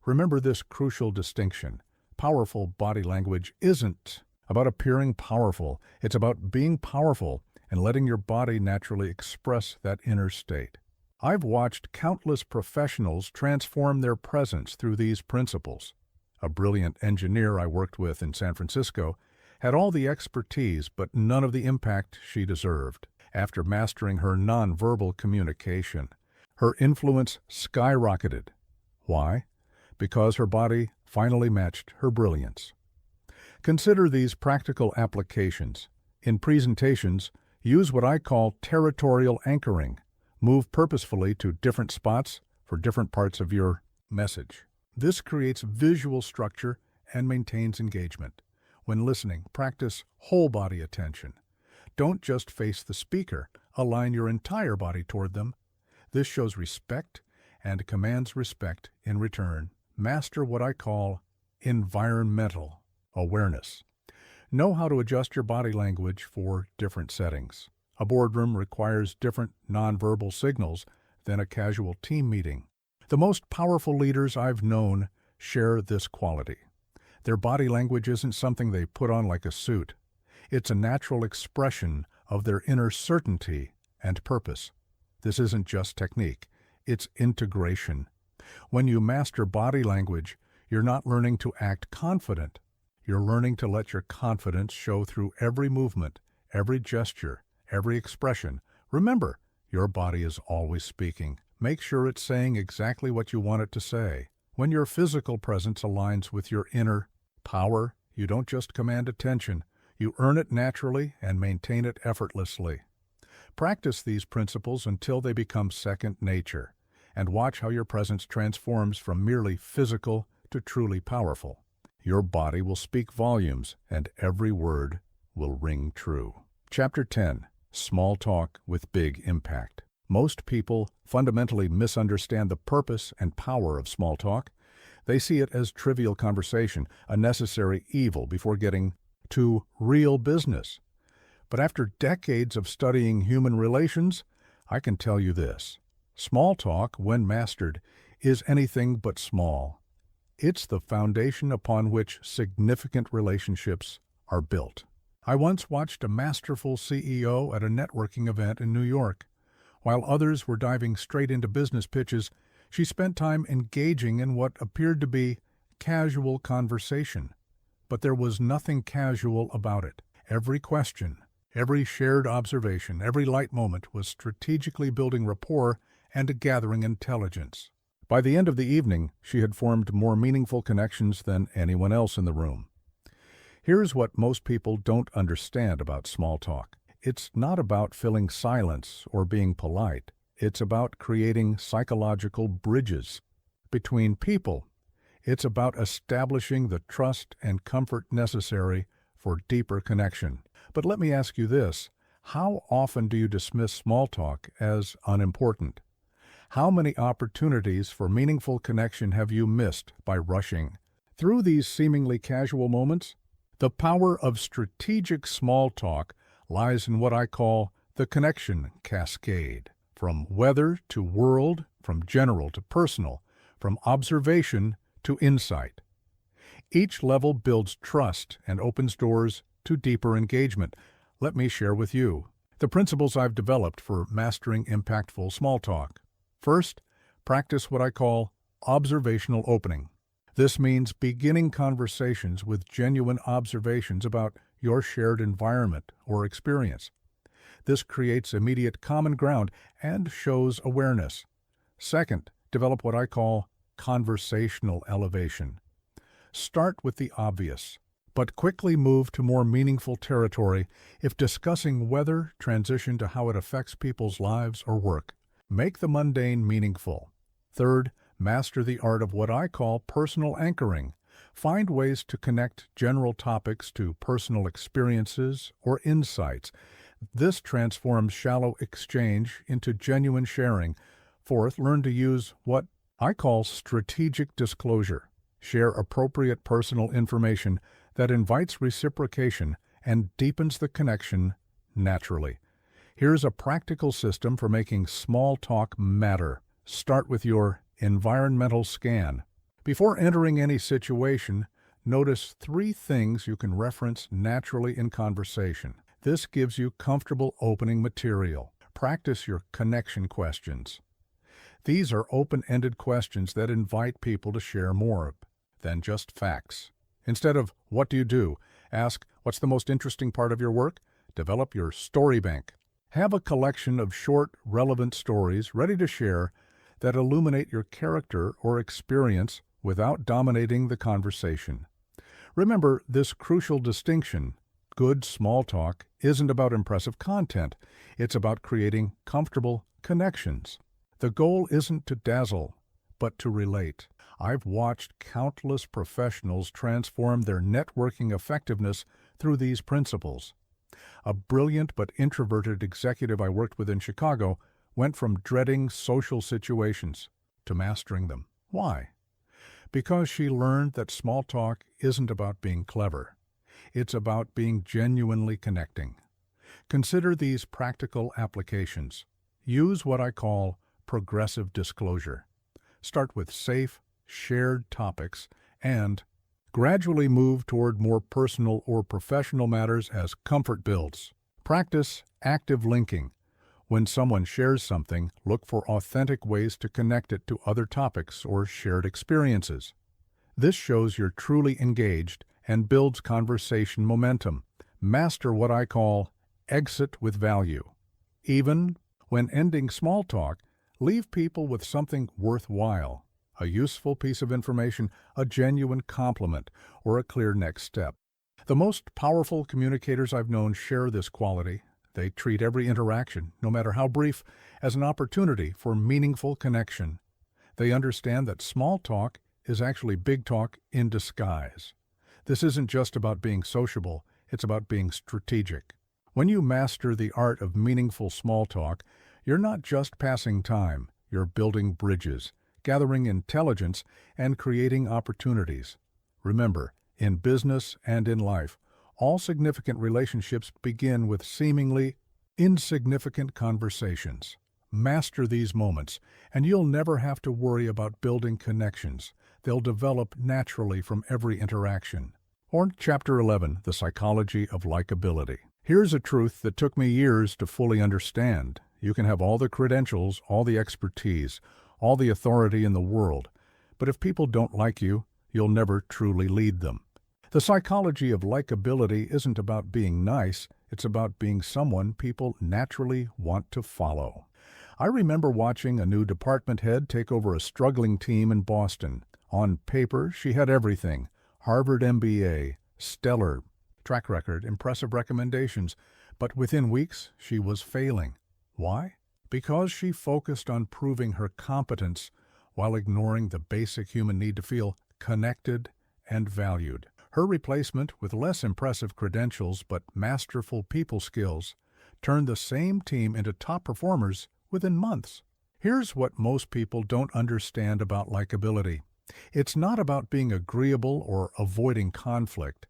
Remember this crucial distinction. Powerful body language isn't about appearing powerful. It's about being powerful and letting your body naturally express that inner state. I've watched countless professionals transform their presence through these principles. A brilliant engineer I worked with in San Francisco had all the expertise but none of the impact she deserved. After mastering her nonverbal communication, her influence skyrocketed. Why? Because her body finally matched her brilliance. Consider these practical applications. In presentations, use what I call territorial anchoring. Move purposefully to different spots for different parts of your message. This creates visual structure and maintains engagement. When listening, practice whole body attention. Don't just face the speaker, align your entire body toward them. This shows respect and commands respect in return. Master what I call environmental awareness. Know how to adjust your body language for different settings. A boardroom requires different nonverbal signals than a casual team meeting. The most powerful leaders I've known share this quality. Their body language isn't something they put on like a suit. It's a natural expression of their inner certainty and purpose. This isn't just technique, it's integration. When you master body language, you're not learning to act confident. You're learning to let your confidence show through every movement, every gesture, every expression. Remember, your body is always speaking. Make sure it's saying exactly what you want it to say. When your physical presence aligns with your inner power, you don't just command attention, you earn it naturally and maintain it effortlessly. Practice these principles until they become second nature, and watch how your presence transforms from merely physical to truly powerful. Your body will speak volumes, and every word will ring true. Chapter 10. Small Talk with Big Impact. Most people fundamentally misunderstand the purpose and power of small talk. They see it as trivial conversation, a necessary evil before getting to real business. But after decades of studying human relations, I can tell you this. Small talk, when mastered, is anything but small. It's the foundation upon which significant relationships are built. I once watched a masterful CEO at a networking event in New York. While others were diving straight into business pitches, she spent time engaging in what appeared to be casual conversation. But there was nothing casual about it. Every question, every shared observation, every light moment was strategically building rapport and gathering intelligence. By the end of the evening, she had formed more meaningful connections than anyone else in the room. Here's what most people don't understand about small talk. It's not about filling silence or being polite. It's about creating psychological bridges between people. It's about establishing the trust and comfort necessary for deeper connection. But let me ask you this. How often do you dismiss small talk as unimportant? How many opportunities for meaningful connection have you missed by rushing through these seemingly casual moments? The power of strategic small talk lies in what I call the connection cascade. From weather to world, from general to personal, from observation to insight. Each level builds trust and opens doors to deeper engagement. Let me share with you the principles I've developed for mastering impactful small talk. First, practice what I call observational opening. This means beginning conversations with genuine observations about your shared environment or experience. This creates immediate common ground and shows awareness. Second, develop what I call conversational elevation. Start with the obvious, but quickly move to more meaningful territory if discussing weather, transition to how it affects people's lives or work. Make the mundane meaningful. Third, master the art of what I call personal anchoring. Find ways to connect general topics to personal experiences or insights. This transforms shallow exchange into genuine sharing. Fourth, learn to use what I call strategic disclosure. Share appropriate personal information that invites reciprocation and deepens the connection naturally. Here's a practical system for making small talk matter. Start with your environmental scan. Before entering any situation, notice 3 things you can reference naturally in conversation. This gives you comfortable opening material. Practice your connection questions. These are open-ended questions that invite people to share more than just facts. Instead of, "What do you do?" ask, "What's the most interesting part of your work?" Develop your story bank. Have a collection of short, relevant stories ready to share that illuminate your character or experience without dominating the conversation. Remember this crucial distinction. Good small talk isn't about impressive content. It's about creating comfortable connections. The goal isn't to dazzle, but to relate. I've watched countless professionals transform their networking effectiveness through these principles. A brilliant but introverted executive I worked with in Chicago went from dreading social situations to mastering them. Why? Because she learned that small talk isn't about being clever. It's about being genuinely connecting. Consider these practical applications. Use what I call progressive disclosure. Start with safe, shared topics and gradually move toward more personal or professional matters as comfort builds. Practice active linking. When someone shares something, look for authentic ways to connect it to other topics or shared experiences. This shows you're truly engaged and builds conversation momentum. Master what I call exit with value. Even when ending small talk, leave people with something worthwhile, a useful piece of information, a genuine compliment, or a clear next step. The most powerful communicators I've known share this quality. They treat every interaction, no matter how brief, as an opportunity for meaningful connection. They understand that small talk is actually big talk in disguise. This isn't just about being sociable, it's about being strategic. When you master the art of meaningful small talk, you're not just passing time, you're building bridges, gathering intelligence, and creating opportunities. Remember, in business and in life, all significant relationships begin with seemingly insignificant conversations. Master these moments, and you'll never have to worry about building connections. They'll develop naturally from every interaction. Or Chapter 11, The Psychology of Likability. Here's a truth that took me years to fully understand. You can have all the credentials, all the expertise, all the authority in the world, but if people don't like you, you'll never truly lead them. The psychology of likability isn't about being nice, it's about being someone people naturally want to follow. I remember watching a new department head take over a struggling team in Boston. On paper, she had everything: Harvard MBA, stellar track record, impressive recommendations, but within weeks, she was failing. Why? Because she focused on proving her competence while ignoring the basic human need to feel connected and valued. Her replacement, with less impressive credentials but masterful people skills, turned the same team into top performers within months. Here's what most people don't understand about likability. It's not about being agreeable or avoiding conflict.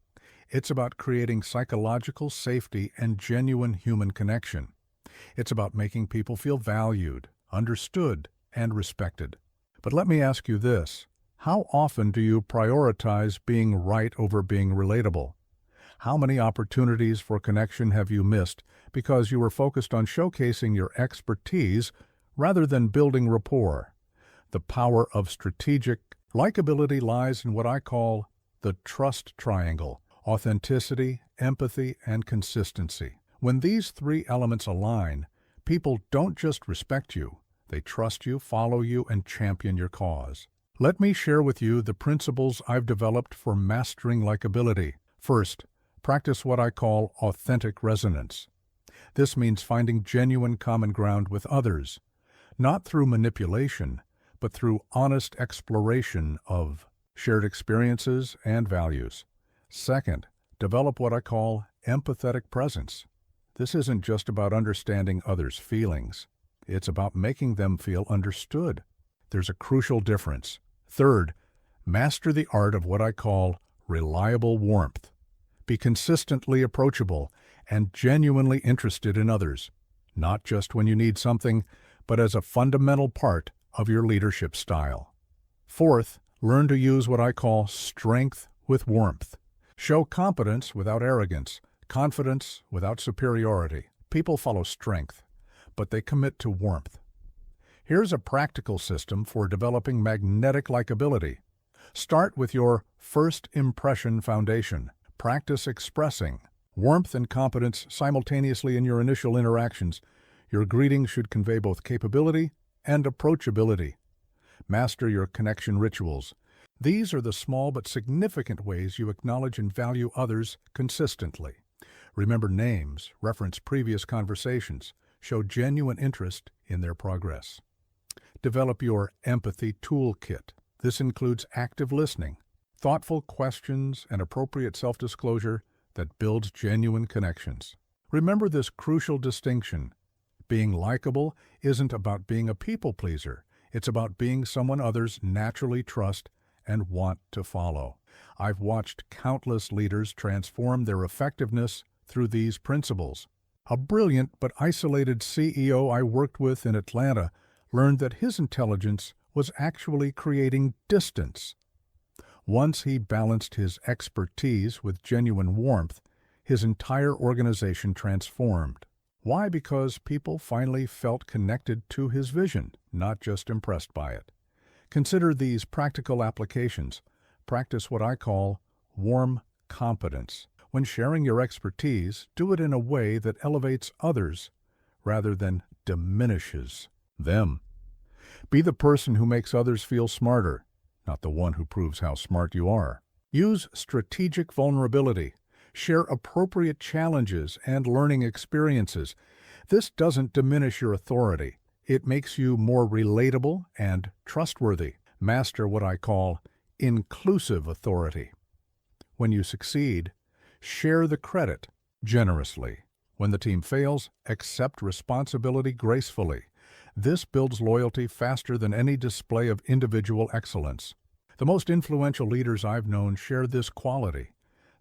It's about creating psychological safety and genuine human connection. It's about making people feel valued, understood, and respected. But let me ask you this. How often do you prioritize being right over being relatable? How many opportunities for connection have you missed because you were focused on showcasing your expertise rather than building rapport? The power of strategic likability lies in what I call the trust triangle: authenticity, empathy, and consistency. When these 3 elements align, people don't just respect you, they trust you, follow you, and champion your cause. Let me share with you the principles I've developed for mastering likability. First, practice what I call authentic resonance. This means finding genuine common ground with others, not through manipulation, but through honest exploration of shared experiences and values. Second, develop what I call empathetic presence. This isn't just about understanding others' feelings. It's about making them feel understood. There's a crucial difference. Third, master the art of what I call reliable warmth. Be consistently approachable and genuinely interested in others, not just when you need something, but as a fundamental part of your leadership style. Fourth, learn to use what I call strength with warmth. Show competence without arrogance, confidence without superiority. People follow strength, but they commit to warmth. Here's a practical system for developing magnetic likability. Start with your first impression foundation. Practice expressing warmth and competence simultaneously in your initial interactions. Your greetings should convey both capability and approachability. Master your connection rituals. These are the small but significant ways you acknowledge and value others consistently. Remember names, reference previous conversations, show genuine interest in their progress. Develop your empathy toolkit. This includes active listening, thoughtful questions, and appropriate self-disclosure that builds genuine connections. Remember this crucial distinction. Being likable isn't about being a people pleaser. It's about being someone others naturally trust and want to follow. I've watched countless leaders transform their effectiveness through these principles. A brilliant but isolated CEO I worked with in Atlanta learned that his intelligence was actually creating distance. Once he balanced his expertise with genuine warmth, his entire organization transformed. Why? Because people finally felt connected to his vision, not just impressed by it. Consider these practical applications. Practice what I call warm competence. When sharing your expertise, do it in a way that elevates others rather than diminishes them. Be the person who makes others feel smarter, not the one who proves how smart you are. Use strategic vulnerability. Share appropriate challenges and learning experiences. This doesn't diminish your authority. It makes you more relatable and trustworthy. Master what I call inclusive authority. When you succeed, share the credit generously. When the team fails, accept responsibility gracefully. This builds loyalty faster than any display of individual excellence. The most influential leaders I've known share this quality.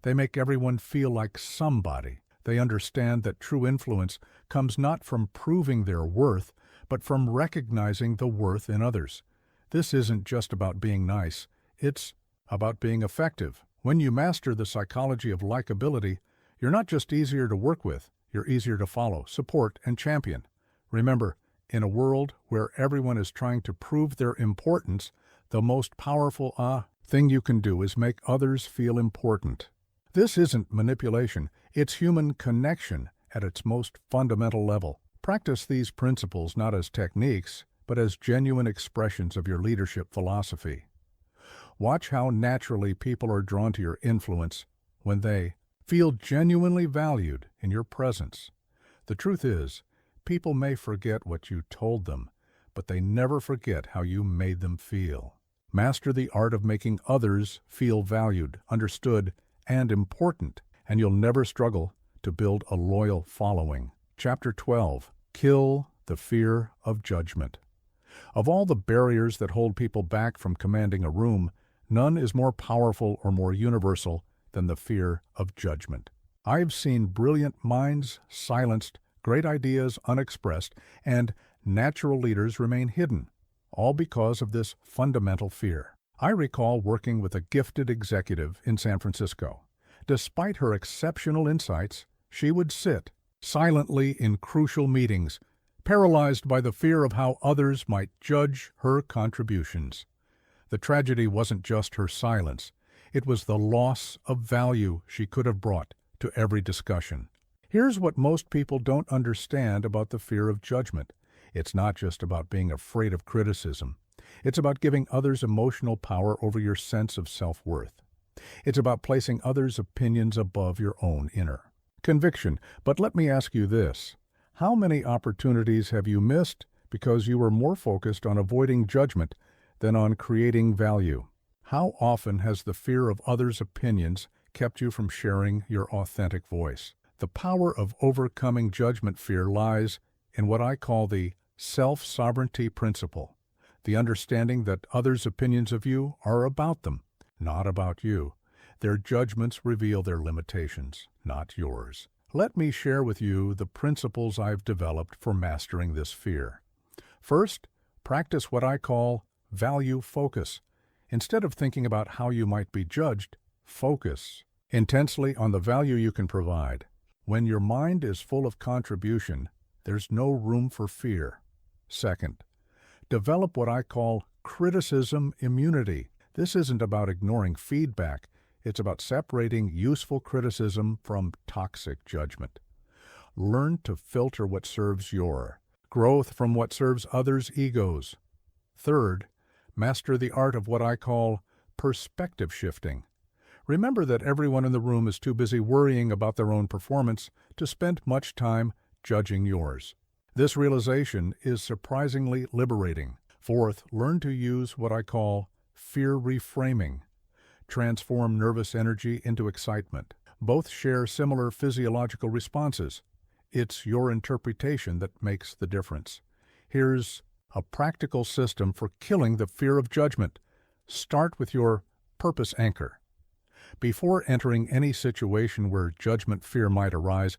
They make everyone feel like somebody. They understand that true influence comes not from proving their worth, but from recognizing the worth in others. This isn't just about being nice. It's about being effective. When you master the psychology of likability, you're not just easier to work with, you're easier to follow, support, and champion. Remember, in a world where everyone is trying to prove their importance, the most powerful thing you can do is make others feel important. This isn't manipulation, it's human connection at its most fundamental level. Practice these principles not as techniques, but as genuine expressions of your leadership philosophy. Watch how naturally people are drawn to your influence when they feel genuinely valued in your presence. The truth is, people may forget what you told them, but they never forget how you made them feel. Master the art of making others feel valued, understood, and important, and you'll never struggle to build a loyal following. Chapter 12. Kill the fear of judgment. Of all the barriers that hold people back from commanding a room, none is more powerful or more universal than the fear of judgment. I've seen brilliant minds silenced, great ideas unexpressed, and natural leaders remain hidden, all because of this fundamental fear. I recall working with a gifted executive in San Francisco. Despite her exceptional insights, she would sit silently in crucial meetings, paralyzed by the fear of how others might judge her contributions. The tragedy wasn't just her silence, it was the loss of value she could have brought to every discussion. Here's what most people don't understand about the fear of judgment. It's not just about being afraid of criticism. It's about giving others emotional power over your sense of self-worth. It's about placing others' opinions above your own inner conviction. But let me ask you this. How many opportunities have you missed because you were more focused on avoiding judgment than on creating value? How often has the fear of others' opinions kept you from sharing your authentic voice? The power of overcoming judgment fear lies in what I call the self-sovereignty principle, the understanding that others' opinions of you are about them, not about you. Their judgments reveal their limitations, not yours. Let me share with you the principles I've developed for mastering this fear. First, practice what I call value focus. Instead of thinking about how you might be judged, focus intensely on the value you can provide. When your mind is full of contribution, there's no room for fear. Second, develop what I call criticism immunity. This isn't about ignoring feedback. It's about separating useful criticism from toxic judgment. Learn to filter what serves your growth from what serves others' egos. Third, master the art of what I call perspective shifting. Remember that everyone in the room is too busy worrying about their own performance to spend much time judging yours. This realization is surprisingly liberating. Fourth, learn to use what I call fear reframing. Transform nervous energy into excitement. Both share similar physiological responses. It's your interpretation that makes the difference. Here's a practical system for killing the fear of judgment. Start with your purpose anchor. Before entering any situation where judgment fear might arise,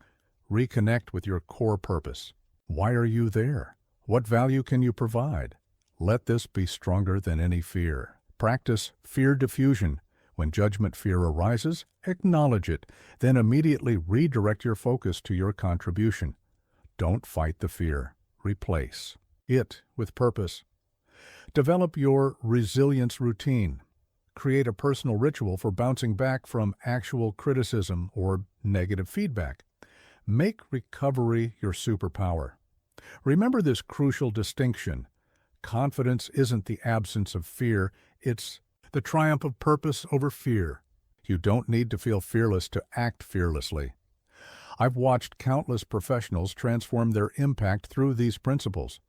reconnect with your core purpose. Why are you there? What value can you provide? Let this be stronger than any fear. Practice fear diffusion. When judgment fear arises, acknowledge it, then immediately redirect your focus to your contribution. Don't fight the fear. Replace it with purpose. Develop your resilience routine. Create a personal ritual for bouncing back from actual criticism or negative feedback. Make recovery your superpower. Remember this crucial distinction. Confidence isn't the absence of fear, it's the triumph of purpose over fear. You don't need to feel fearless to act fearlessly. I've watched countless professionals transform their impact through these principles.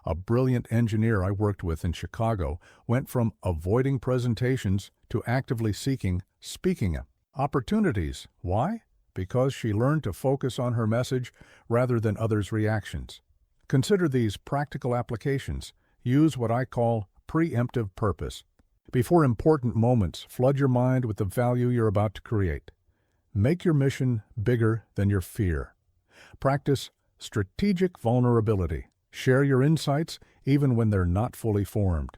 A brilliant engineer I worked with in Chicago went from avoiding presentations to actively seeking speaking opportunities. Why? Because she learned to focus on her message rather than others' reactions. Consider these practical applications. Use what I call preemptive purpose. Before important moments, flood your mind with the value you're about to create. Make your mission bigger than your fear. Practice strategic vulnerability. Share your insights even when they're not fully formed.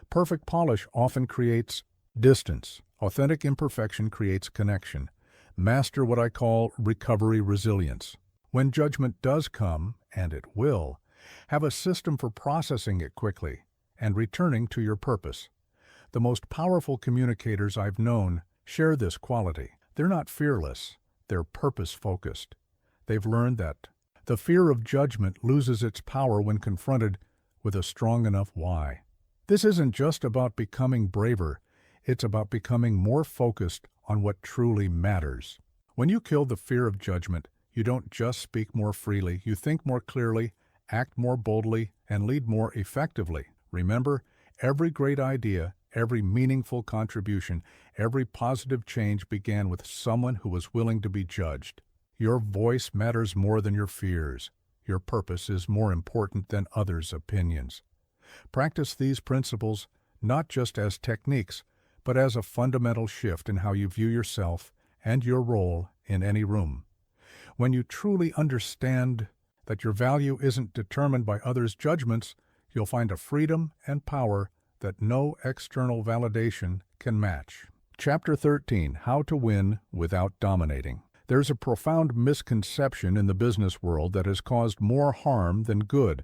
Perfect polish often creates distance. Authentic imperfection creates connection. Master what I call recovery resilience. When judgment does come, and it will, have a system for processing it quickly and returning to your purpose. The most powerful communicators I've known share this quality. They're not fearless, they're purpose-focused. They've learned that the fear of judgment loses its power when confronted with a strong enough why. This isn't just about becoming braver, it's about becoming more focused on what truly matters. When you kill the fear of judgment, you don't just speak more freely, you think more clearly, act more boldly, and lead more effectively. Remember, every great idea, every meaningful contribution, every positive change began with someone who was willing to be judged. Your voice matters more than your fears. Your purpose is more important than others' opinions. Practice these principles not just as techniques, but as a fundamental shift in how you view yourself and your role in any room. When you truly understand that your value isn't determined by others' judgments, you'll find a freedom and power that no external validation can match. Chapter 13, How to Win Without Dominating. There's a profound misconception in the business world that has caused more harm than good.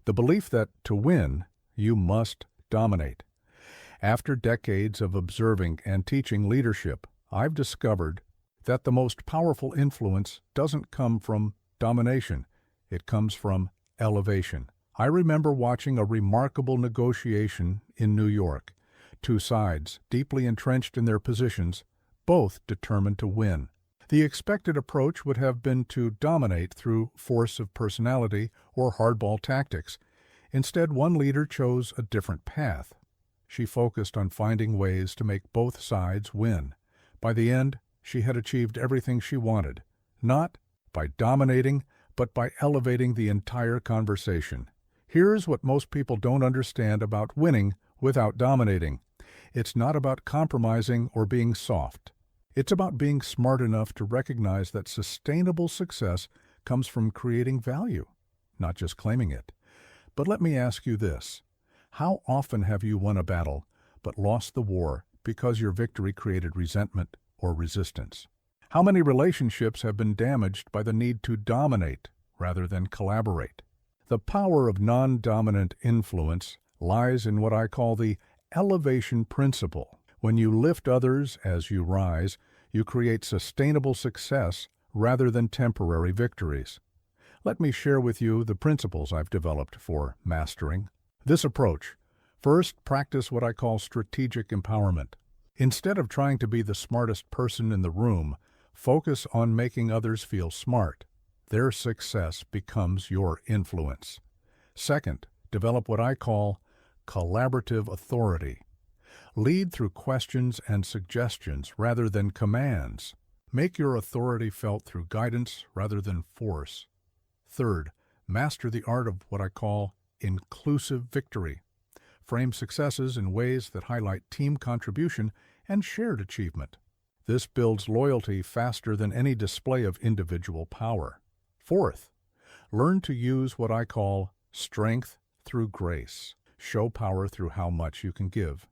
The belief that to win, you must dominate. After decades of observing and teaching leadership, I've discovered that the most powerful influence doesn't come from domination. It comes from elevation. I remember watching a remarkable negotiation in New York. Two sides, deeply entrenched in their positions, both determined to win. The expected approach would have been to dominate through force of personality or hardball tactics. Instead, one leader chose a different path. She focused on finding ways to make both sides win. By the end, she had achieved everything she wanted, not by dominating, but by elevating the entire conversation. Here's what most people don't understand about winning without dominating. It's not about compromising or being soft. It's about being smart enough to recognize that sustainable success comes from creating value, not just claiming it. But let me ask you this. How often have you won a battle but lost the war because your victory created resentment or resistance? How many relationships have been damaged by the need to dominate rather than collaborate? The power of non-dominant influence lies in what I call the elevation principle. When you lift others as you rise, you create sustainable success rather than temporary victories. Let me share with you the principles I've developed for mastering this approach. First, practice what I call strategic empowerment. Instead of trying to be the smartest person in the room, focus on making others feel smart. Their success becomes your influence. Second, develop what I call collaborative authority. Lead through questions and suggestions rather than commands. Make your authority felt through guidance rather than force. Third, master the art of what I call inclusive victory. Frame successes in ways that highlight team contribution and shared achievement. This builds loyalty faster than any display of individual power. Fourth, learn to use what I call strength through grace. Show power through how much you can give,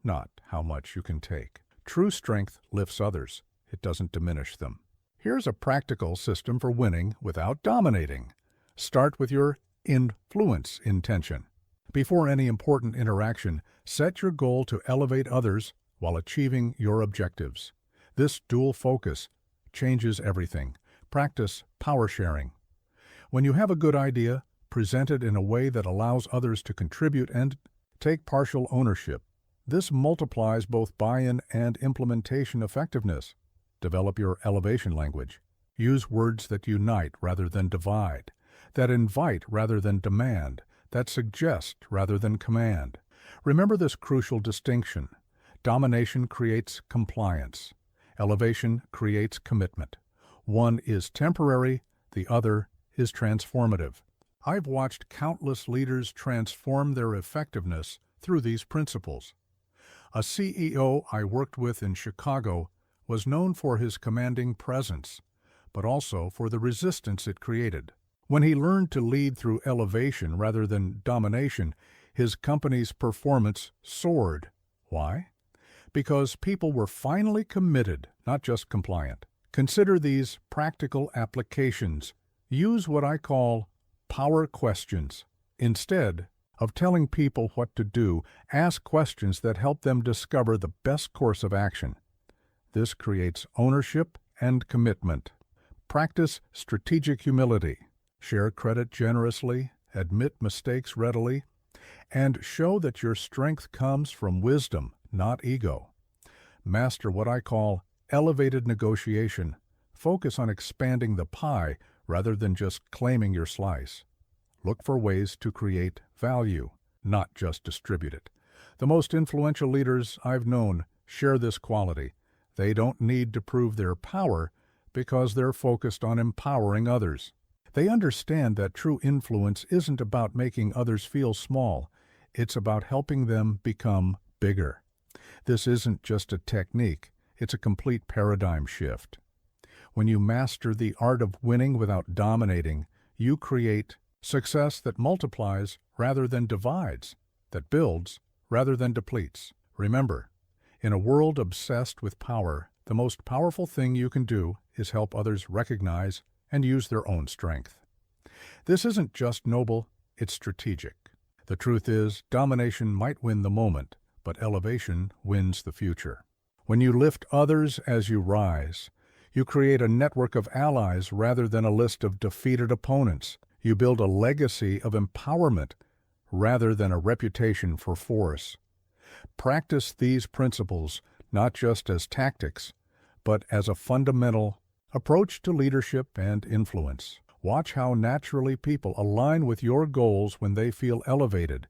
not how much you can take. True strength lifts others. It doesn't diminish them. Here's a practical system for winning without dominating. Start with your influence intention. Before any important interaction, set your goal to elevate others while achieving your objectives. This dual focus changes everything. Practice power sharing. When you have a good idea, present it in a way that allows others to contribute and take partial ownership. This multiplies both buy-in and implementation effectiveness. Develop your elevation language. Use words that unite rather than divide, that invite rather than demand, that suggest rather than command. Remember this crucial distinction. Domination creates compliance. Elevation creates commitment. One is temporary, the other is transformative. I've watched countless leaders transform their effectiveness through these principles. A CEO I worked with in Chicago was known for his commanding presence, but also for the resistance it created. When he learned to lead through elevation rather than domination, his company's performance soared. Why? Because people were finally committed, not just compliant. Consider these practical applications. Use what I call power questions. Instead of telling people what to do, ask questions that help them discover the best course of action. This creates ownership and commitment. Practice strategic humility. Share credit generously, admit mistakes readily, and show that your strength comes from wisdom, not ego. Master what I call elevated negotiation. Focus on expanding the pie rather than just claiming your slice. Look for ways to create value, not just distribute it. The most influential leaders I've known share this quality. They don't need to prove their power because they're focused on empowering others. They understand that true influence isn't about making others feel small. It's about helping them become bigger. This isn't just a technique. It's a complete paradigm shift. When you master the art of winning without dominating, you create success that multiplies rather than divides, that builds rather than depletes. Remember, in a world obsessed with power, the most powerful thing you can do is help others recognize and use their own strength. This isn't just noble, it's strategic. The truth is, domination might win the moment, but elevation wins the future. When you lift others as you rise, you create a network of allies rather than a list of defeated opponents. You build a legacy of empowerment rather than a reputation for force. Practice these principles not just as tactics, but as a fundamental approach to leadership and influence. Watch how naturally people align with your goals when they feel elevated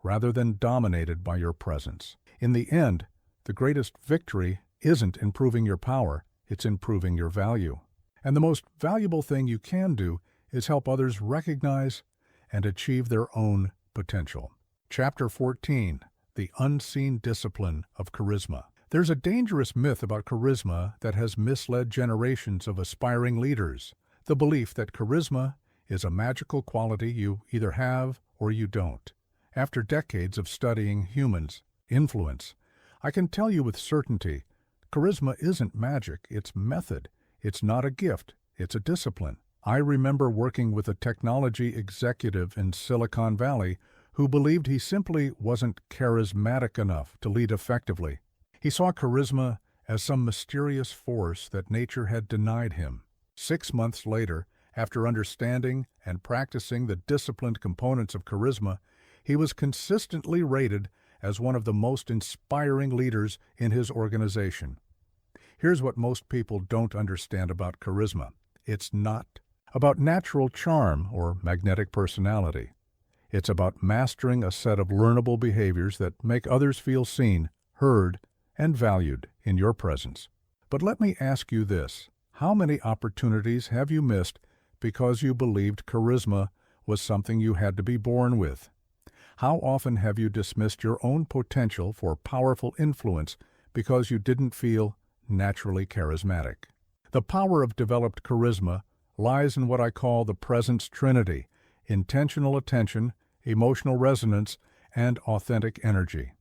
rather than dominated by your presence. In the end, the greatest victory isn't improving your power, it's improving your value. And the most valuable thing you can do is help others recognize and achieve their own potential. Chapter 14, The Unseen Discipline of Charisma. There's a dangerous myth about charisma that has misled generations of aspiring leaders. The belief that charisma is a magical quality you either have or you don't. After decades of studying humans' influence, I can tell you with certainty, charisma isn't magic, it's method. It's not a gift, it's a discipline. I remember working with a technology executive in Silicon Valley who believed he simply wasn't charismatic enough to lead effectively. He saw charisma as some mysterious force that nature had denied him. 6 months later, after understanding and practicing the disciplined components of charisma, he was consistently rated as one of the most inspiring leaders in his organization. Here's what most people don't understand about charisma. It's not about natural charm or magnetic personality. It's about mastering a set of learnable behaviors that make others feel seen, heard, and valued in your presence. But let me ask you this. How many opportunities have you missed because you believed charisma was something you had to be born with? How often have you dismissed your own potential for powerful influence because you didn't feel naturally charismatic? The power of developed charisma lies in what I call the presence trinity: intentional attention, emotional resonance, and authentic energy.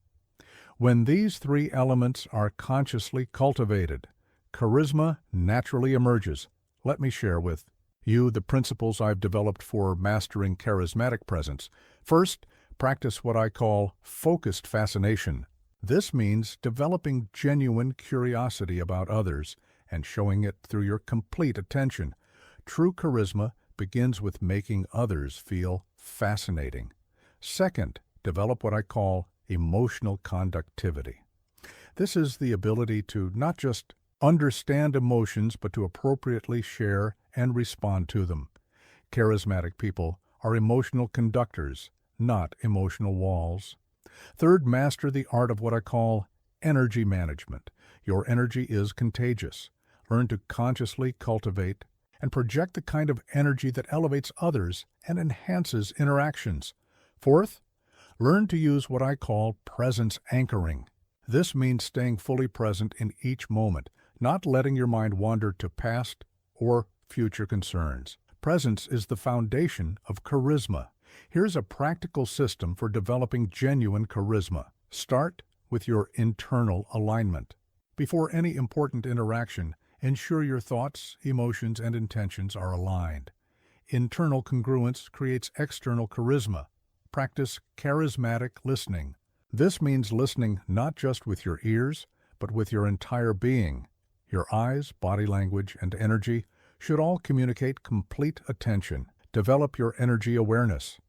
When these three elements are consciously cultivated, charisma naturally emerges. Let me share with you the principles I've developed for mastering charismatic presence. First, practice what I call focused fascination. This means developing genuine curiosity about others and showing it through your complete attention. True charisma begins with making others feel fascinating. Second, develop what I call emotional conductivity. This is the ability to not just understand emotions, but to appropriately share and respond to them. Charismatic people are emotional conductors, not emotional walls. Third, master the art of what I call energy management. Your energy is contagious. Learn to consciously cultivate and project the kind of energy that elevates others and enhances interactions. Fourth, learn to use what I call presence anchoring. This means staying fully present in each moment, not letting your mind wander to past or future concerns. Presence is the foundation of charisma. Here's a practical system for developing genuine charisma. Start with your internal alignment. Before any important interaction, ensure your thoughts, emotions, and intentions are aligned. Internal congruence creates external charisma. Practice charismatic listening. This means listening not just with your ears, but with your entire being. Your eyes, body language, and energy should all communicate complete attention. Develop your energy awareness.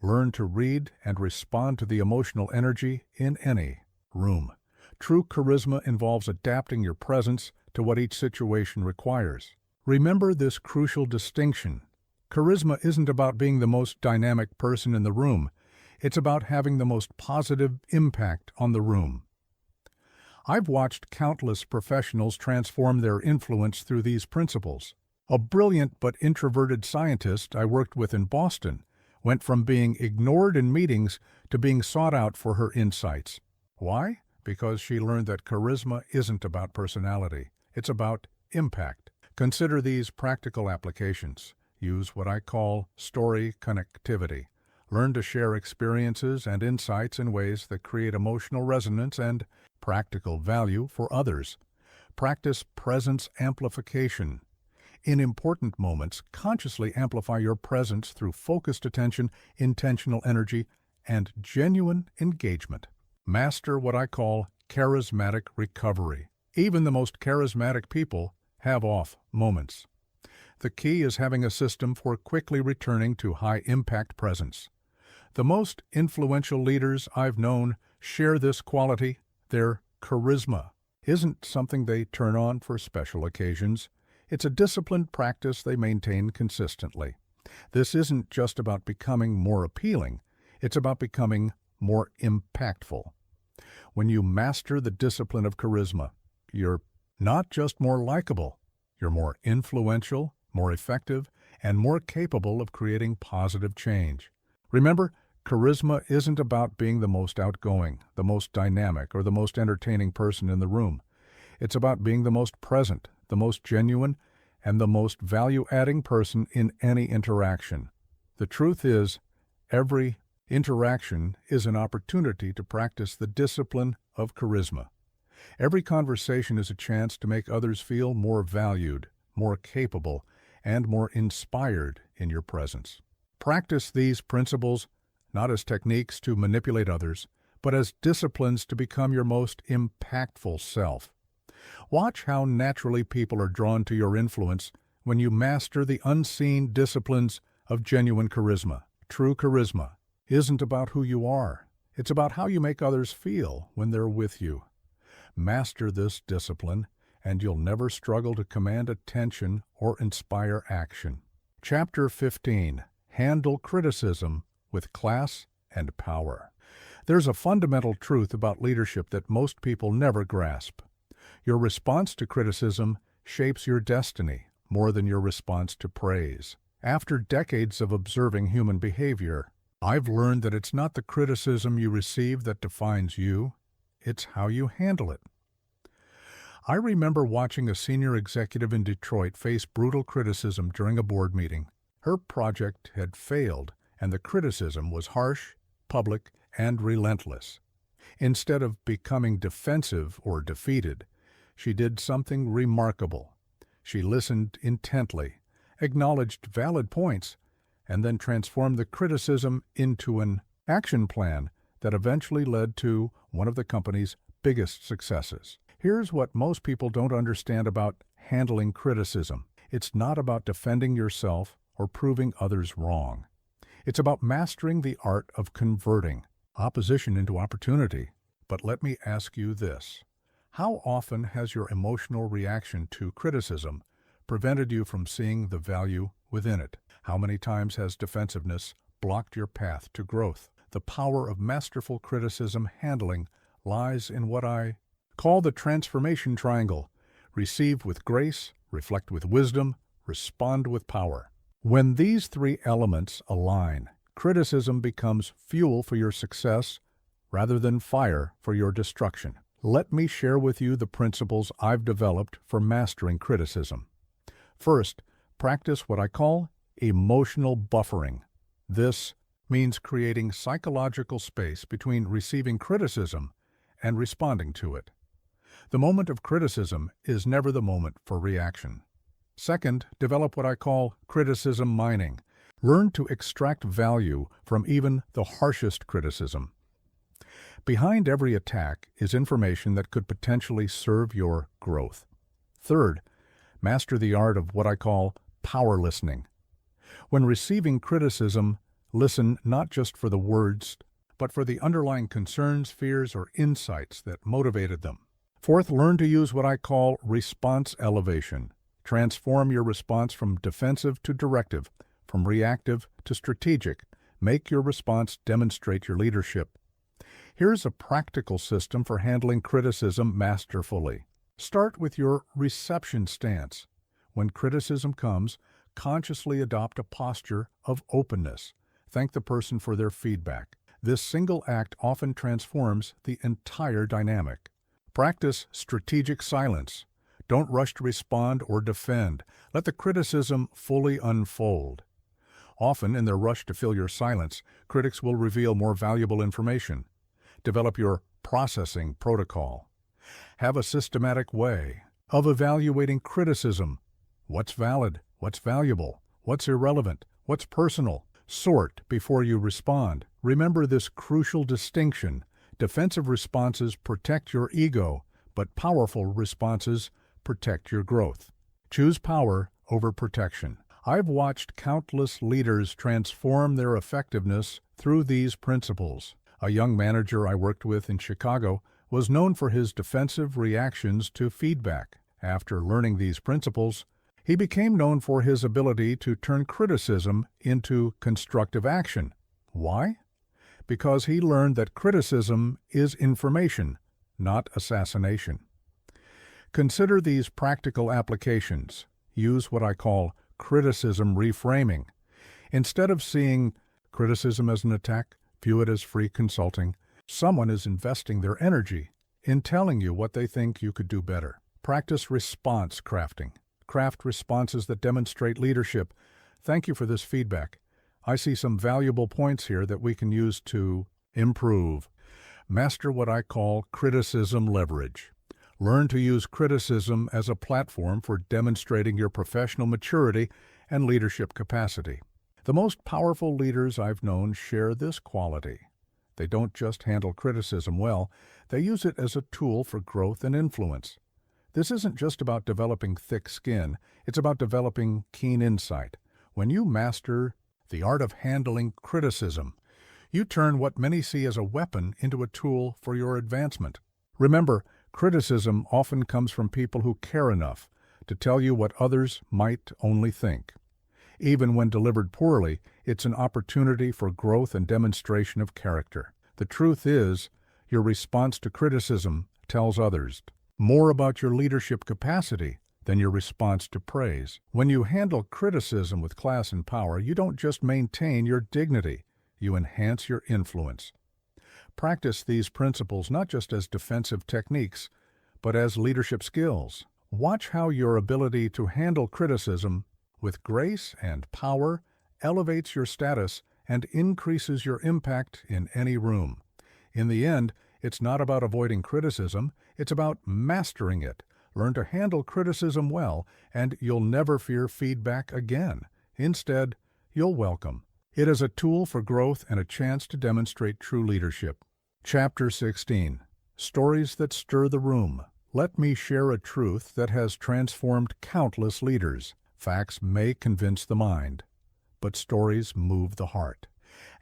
Learn to read and respond to the emotional energy in any room. True charisma involves adapting your presence to what each situation requires. Remember this crucial distinction. Charisma isn't about being the most dynamic person in the room. It's about having the most positive impact on the room. I've watched countless professionals transform their influence through these principles. A brilliant but introverted scientist I worked with in Boston went from being ignored in meetings to being sought out for her insights. Why? Because she learned that charisma isn't about personality. It's about impact. Consider these practical applications. Use what I call story connectivity. Learn to share experiences and insights in ways that create emotional resonance and practical value for others. Practice presence amplification. In important moments, consciously amplify your presence through focused attention, intentional energy, and genuine engagement. Master what I call charismatic recovery. Even the most charismatic people have off moments. The key is having a system for quickly returning to high-impact presence. The most influential leaders I've known share this quality. Their charisma isn't something they turn on for special occasions. It's a disciplined practice they maintain consistently. This isn't just about becoming more appealing. It's about becoming more impactful. When you master the discipline of charisma, you're not just more likable, you're more influential, more effective, and more capable of creating positive change. Remember, charisma isn't about being the most outgoing, the most dynamic, or the most entertaining person in the room. It's about being the most present, the most genuine, and the most value-adding person in any interaction. The truth is, every interaction is an opportunity to practice the discipline of charisma. Every conversation is a chance to make others feel more valued, more capable, and more inspired in your presence. Practice these principles not as techniques to manipulate others, but as disciplines to become your most impactful self. Watch how naturally people are drawn to your influence when you master the unseen disciplines of genuine charisma. True charisma isn't about who you are. It's about how you make others feel when they're with you. Master this discipline, and you'll never struggle to command attention or inspire action. Chapter 15. Handle criticism with class and power. There's a fundamental truth about leadership that most people never grasp. Your response to criticism shapes your destiny more than your response to praise. After decades of observing human behavior, I've learned that it's not the criticism you receive that defines you, it's how you handle it. I remember watching a senior executive in Detroit face brutal criticism during a board meeting. Her project had failed, and the criticism was harsh, public, and relentless. Instead of becoming defensive or defeated, she did something remarkable. She listened intently, acknowledged valid points, and then transformed the criticism into an action plan that eventually led to one of the company's biggest successes. Here's what most people don't understand about handling criticism. It's not about defending yourself or proving others wrong. It's about mastering the art of converting opposition into opportunity. But let me ask you this. How often has your emotional reaction to criticism prevented you from seeing the value within it? How many times has defensiveness blocked your path to growth? The power of masterful criticism handling lies in what I call the transformation triangle. Receive with grace, reflect with wisdom, respond with power. When these three elements align, criticism becomes fuel for your success rather than fire for your destruction. Let me share with you the principles I've developed for mastering criticism. First, practice what I call emotional buffering. This means creating psychological space between receiving criticism and responding to it. The moment of criticism is never the moment for reaction. Second, develop what I call criticism mining. Learn to extract value from even the harshest criticism. Behind every attack is information that could potentially serve your growth. Third, master the art of what I call power listening. When receiving criticism, listen not just for the words, but for the underlying concerns, fears, or insights that motivated them. Fourth, learn to use what I call response elevation. Transform your response from defensive to directive, from reactive to strategic. Make your response demonstrate your leadership. Here's a practical system for handling criticism masterfully. Start with your reception stance. When criticism comes, consciously adopt a posture of openness. Thank the person for their feedback. This single act often transforms the entire dynamic. Practice strategic silence. Don't rush to respond or defend. Let the criticism fully unfold. Often, in their rush to fill your silence, critics will reveal more valuable information. Develop your processing protocol. Have a systematic way of evaluating criticism. What's valid? What's valuable? What's irrelevant? What's personal? Sort before you respond. Remember this crucial distinction. Defensive responses protect your ego, but powerful responses protect your growth. Choose power over protection. I've watched countless leaders transform their effectiveness through these principles. A young manager I worked with in Chicago was known for his defensive reactions to feedback. After learning these principles, he became known for his ability to turn criticism into constructive action. Why? because he learned that criticism is information, not assassination. Consider these practical applications. Use what I call criticism reframing. Instead of seeing criticism as an attack, view it as free consulting. Someone is investing their energy in telling you what they think you could do better. Practice response crafting. Craft responses that demonstrate leadership. Thank you for this feedback. I see some valuable points here that we can use to improve. Master what I call criticism leverage. Learn to use criticism as a platform for demonstrating your professional maturity and leadership capacity. The most powerful leaders I've known share this quality. They don't just handle criticism well, they use it as a tool for growth and influence. This isn't just about developing thick skin, it's about developing keen insight. When you master the art of handling criticism, you turn what many see as a weapon into a tool for your advancement. Remember, criticism often comes from people who care enough to tell you what others might only think. Even when delivered poorly, it's an opportunity for growth and demonstration of character. The truth is, your response to criticism tells others more about your leadership capacity than your response to praise. When you handle criticism with class and power, you don't just maintain your dignity, you enhance your influence. Practice these principles not just as defensive techniques, but as leadership skills. Watch how your ability to handle criticism with grace and power elevates your status and increases your impact in any room. In the end, it's not about avoiding criticism, it's about mastering it. Learn to handle criticism well, and you'll never fear feedback again. Instead, you'll welcome it as a tool for growth and a chance to demonstrate true leadership. Chapter 16. Stories that Stir the Room. Let me share a truth that has transformed countless leaders. Facts may convince the mind, but stories move the heart.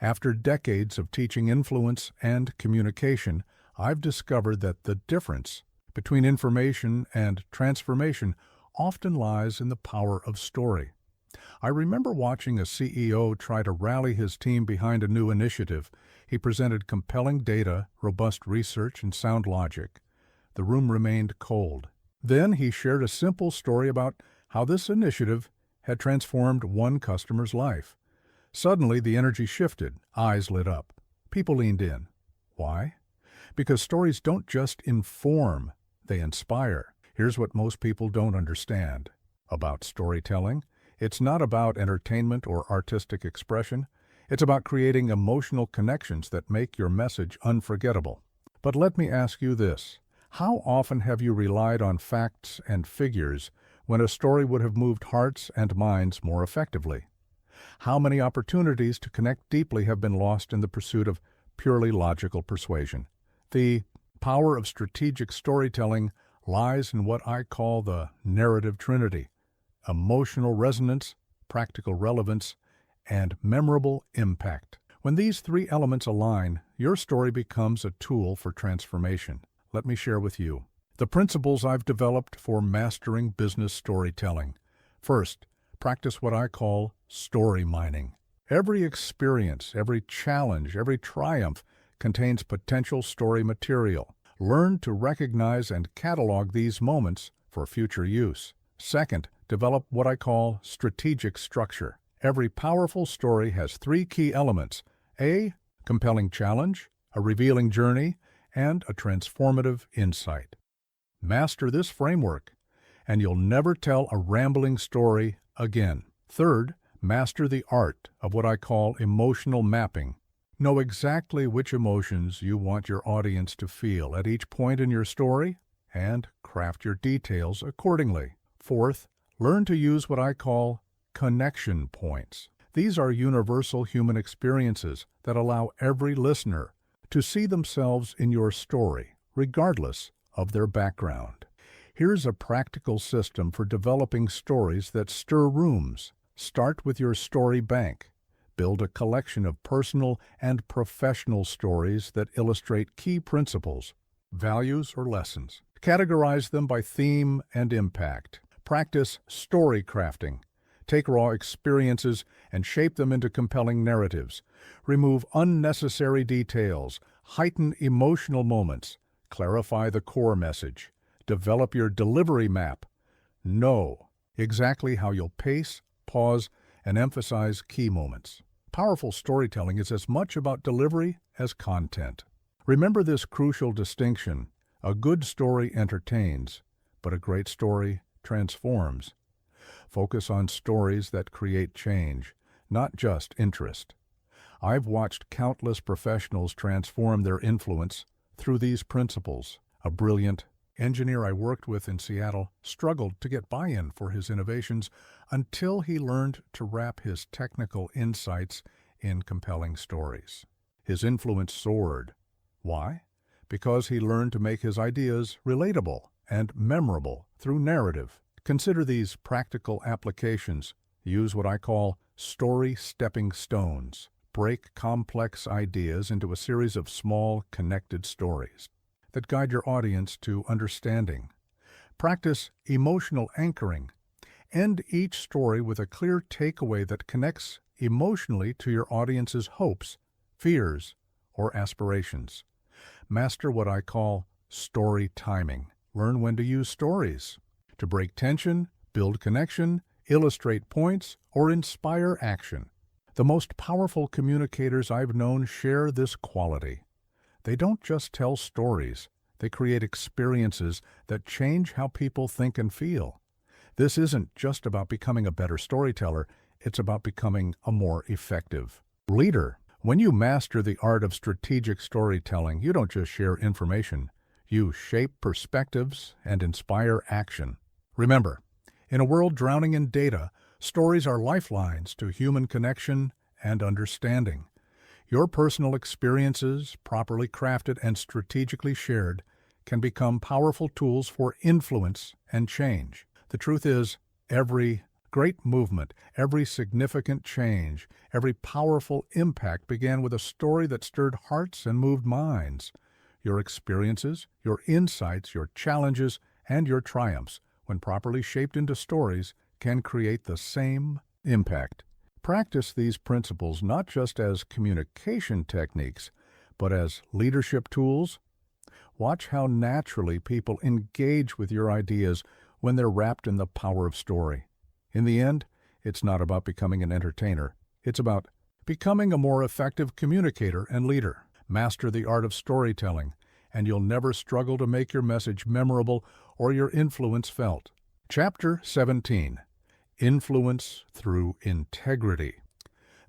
After decades of teaching influence and communication, I've discovered that the difference between information and transformation often lies in the power of story. I remember watching a CEO try to rally his team behind a new initiative. He presented compelling data, robust research, and sound logic. The room remained cold. Then he shared a simple story about how this initiative had transformed one customer's life. Suddenly, the energy shifted, eyes lit up. People leaned in. Why? Because stories don't just inform, they inspire. Here's what most people don't understand about storytelling. It's not about entertainment or artistic expression. It's about creating emotional connections that make your message unforgettable. But let me ask you this. How often have you relied on facts and figures when a story would have moved hearts and minds more effectively? How many opportunities to connect deeply have been lost in the pursuit of purely logical persuasion? The power of strategic storytelling lies in what I call the narrative trinity: emotional resonance, practical relevance, and memorable impact. When these three elements align, your story becomes a tool for transformation. Let me share with you the principles I've developed for mastering business storytelling. First, practice what I call story mining. Every experience, every challenge, every triumph contains potential story material. Learn to recognize and catalog these moments for future use. Second, develop what I call strategic structure. Every powerful story has three key elements: a compelling challenge, a revealing journey, and a transformative insight. Master this framework, and you'll never tell a rambling story again. Third, master the art of what I call emotional mapping. Know exactly which emotions you want your audience to feel at each point in your story, and craft your details accordingly. Fourth, learn to use what I call connection points. These are universal human experiences that allow every listener to see themselves in your story, regardless of their background. Here's a practical system for developing stories that stir rooms. Start with your story bank. Build a collection of personal and professional stories that illustrate key principles, values, or lessons. Categorize them by theme and impact. Practice story crafting. Take raw experiences and shape them into compelling narratives. Remove unnecessary details, heighten emotional moments, clarify the core message. Develop your delivery map. Know exactly how you'll pace, pause, and emphasize key moments. Powerful storytelling is as much about delivery as content. Remember this crucial distinction. A good story entertains, but a great story transforms. Focus on stories that create change, not just interest. I've watched countless professionals transform their influence through these principles. A brilliant engineer I worked with in Seattle struggled to get buy-in for his innovations until he learned to wrap his technical insights in compelling stories. His influence soared. Why? Because he learned to make his ideas relatable and memorable through narrative. Consider these practical applications. Use what I call story stepping stones. Break complex ideas into a series of small, connected stories that guide your audience to understanding. Practice emotional anchoring. End each story with a clear takeaway that connects emotionally to your audience's hopes, fears, or aspirations. Master what I call story timing. Learn when to use stories to break tension, build connection, illustrate points, or inspire action. The most powerful communicators I've known share this quality. They don't just tell stories, they create experiences that change how people think and feel. This isn't just about becoming a better storyteller, it's about becoming a more effective leader. When you master the art of strategic storytelling, you don't just share information, you shape perspectives and inspire action. Remember, in a world drowning in data, stories are lifelines to human connection and understanding. Your personal experiences, properly crafted and strategically shared, can become powerful tools for influence and change. The truth is, every great movement, every significant change, every powerful impact began with a story that stirred hearts and moved minds. Your experiences, your insights, your challenges, and your triumphs, when properly shaped into stories, can create the same impact. Practice these principles not just as communication techniques, but as leadership tools. Watch how naturally people engage with your ideas when they're wrapped in the power of story. In the end, it's not about becoming an entertainer. It's about becoming a more effective communicator and leader. Master the art of storytelling, and you'll never struggle to make your message memorable or your influence felt. Chapter 17. Influence through integrity.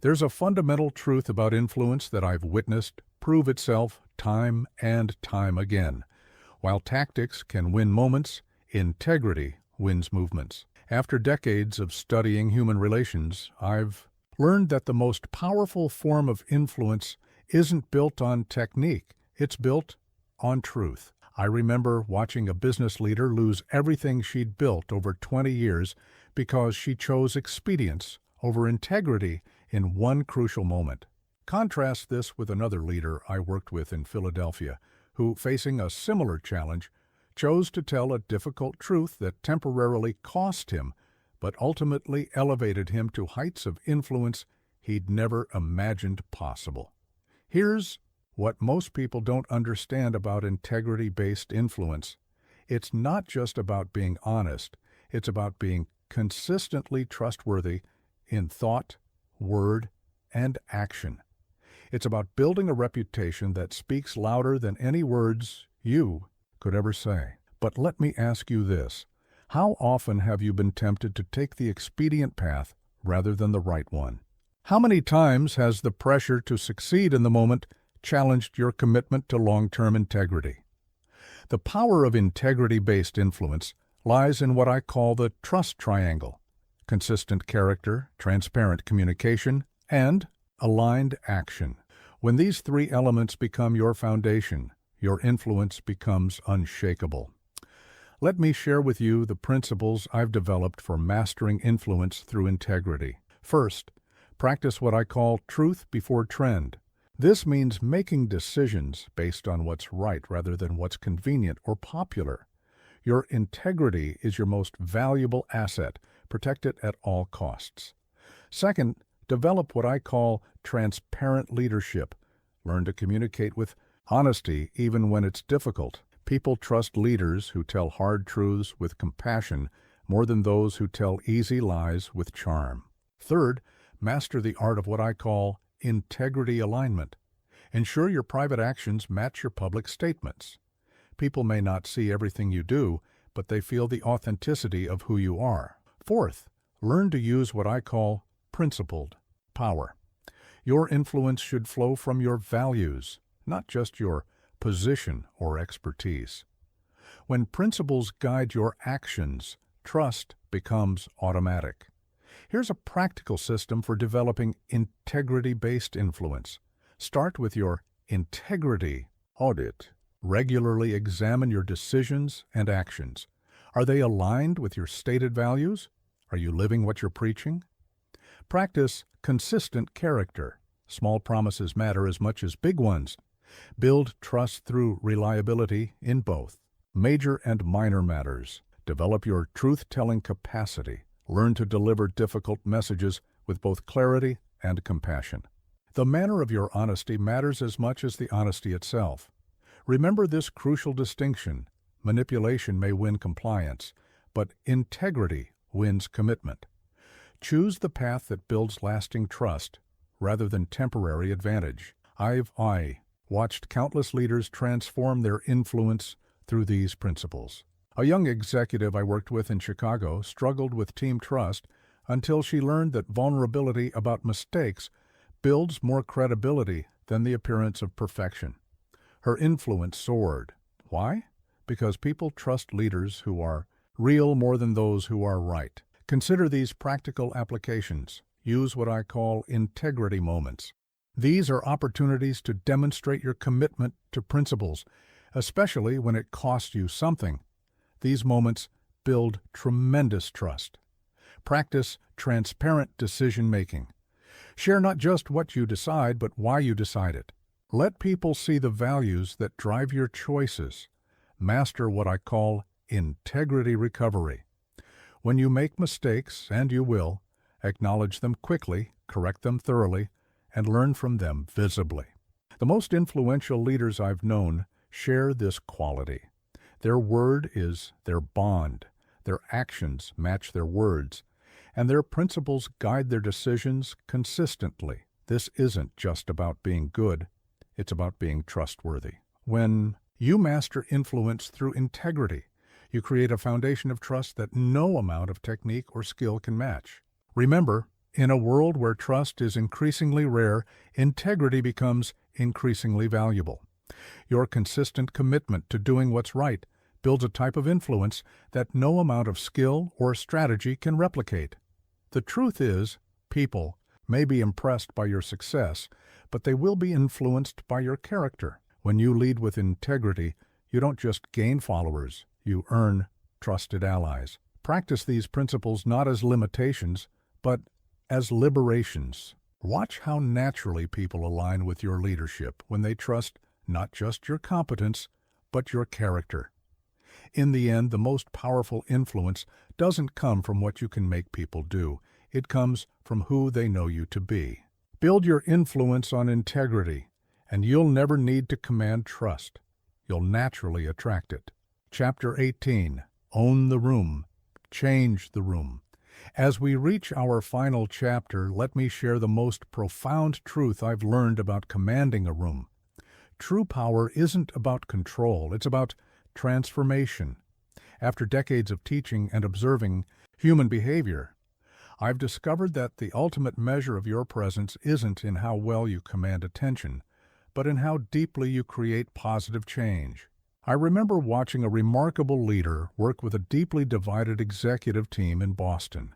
There's a fundamental truth about influence that I've witnessed prove itself time and time again. While tactics can win moments, integrity wins movements. After decades of studying human relations, I've learned that the most powerful form of influence isn't built on technique, it's built on truth. I remember watching a business leader lose everything she'd built over 20 years because she chose expedience over integrity in one crucial moment. Contrast this with another leader I worked with in Philadelphia, who, facing a similar challenge, chose to tell a difficult truth that temporarily cost him, but ultimately elevated him to heights of influence he'd never imagined possible. Here's what most people don't understand about integrity-based influence. It's not just about being honest, it's about being consistently trustworthy in thought, word, and action. It's about building a reputation that speaks louder than any words you could ever say. But let me ask you this. How often have you been tempted to take the expedient path rather than the right one? How many times has the pressure to succeed in the moment challenged your commitment to long-term integrity? The power of integrity-based influence lies in what I call the trust triangle: consistent character, transparent communication, and aligned action. When these three elements become your foundation, your influence becomes unshakable. Let me share with you the principles I've developed for mastering influence through integrity. First, practice what I call truth before trend. This means making decisions based on what's right rather than what's convenient or popular. Your integrity is your most valuable asset. Protect it at all costs. Second, develop what I call transparent leadership. Learn to communicate with honesty even when it's difficult. People trust leaders who tell hard truths with compassion more than those who tell easy lies with charm. Third, master the art of what I call integrity alignment. Ensure your private actions match your public statements. People may not see everything you do, but they feel the authenticity of who you are. Fourth, learn to use what I call principled power. Your influence should flow from your values, not just your position or expertise. When principles guide your actions, trust becomes automatic. Here's a practical system for developing integrity-based influence. Start with your integrity audit. Regularly examine your decisions and actions. Are they aligned with your stated values? Are you living what you're preaching? Practice consistent character. Small promises matter as much as big ones. Build trust through reliability in both major and minor matters. Develop your truth-telling capacity. Learn to deliver difficult messages with both clarity and compassion. The manner of your honesty matters as much as the honesty itself. Remember this crucial distinction. Manipulation may win compliance, but integrity wins commitment. Choose the path that builds lasting trust rather than temporary advantage. I've watched countless leaders transform their influence through these principles. A young executive I worked with in Chicago struggled with team trust until she learned that vulnerability about mistakes builds more credibility than the appearance of perfection. Her influence soared. Why? Because people trust leaders who are real more than those who are right. Consider these practical applications. Use what I call integrity moments. These are opportunities to demonstrate your commitment to principles, especially when it costs you something. These moments build tremendous trust. Practice transparent decision-making. Share not just what you decide, but why you decide it. Let people see the values that drive your choices. Master what I call integrity recovery. When you make mistakes, and you will, acknowledge them quickly, correct them thoroughly, and learn from them visibly. The most influential leaders I've known share this quality. Their word is their bond. Their actions match their words, and their principles guide their decisions consistently. This isn't just about being good. It's about being trustworthy. When you master influence through integrity, you create a foundation of trust that no amount of technique or skill can match. Remember, in a world where trust is increasingly rare, integrity becomes increasingly valuable. Your consistent commitment to doing what's right builds a type of influence that no amount of skill or strategy can replicate. The truth is, people may be impressed by your success, but they will be influenced by your character. When you lead with integrity, you don't just gain followers, you earn trusted allies. Practice these principles not as limitations, but as liberations. Watch how naturally people align with your leadership when they trust not just your competence, but your character. In the end, the most powerful influence doesn't come from what you can make people do. It comes from who they know you to be. Build your influence on integrity, and you'll never need to command trust. You'll naturally attract it. Chapter 18. Own the room. Change the room. As we reach our final chapter, let me share the most profound truth I've learned about commanding a room. True power isn't about control, it's about transformation. After decades of teaching and observing human behavior, I've discovered that the ultimate measure of your presence isn't in how well you command attention, but in how deeply you create positive change. I remember watching a remarkable leader work with a deeply divided executive team in Boston.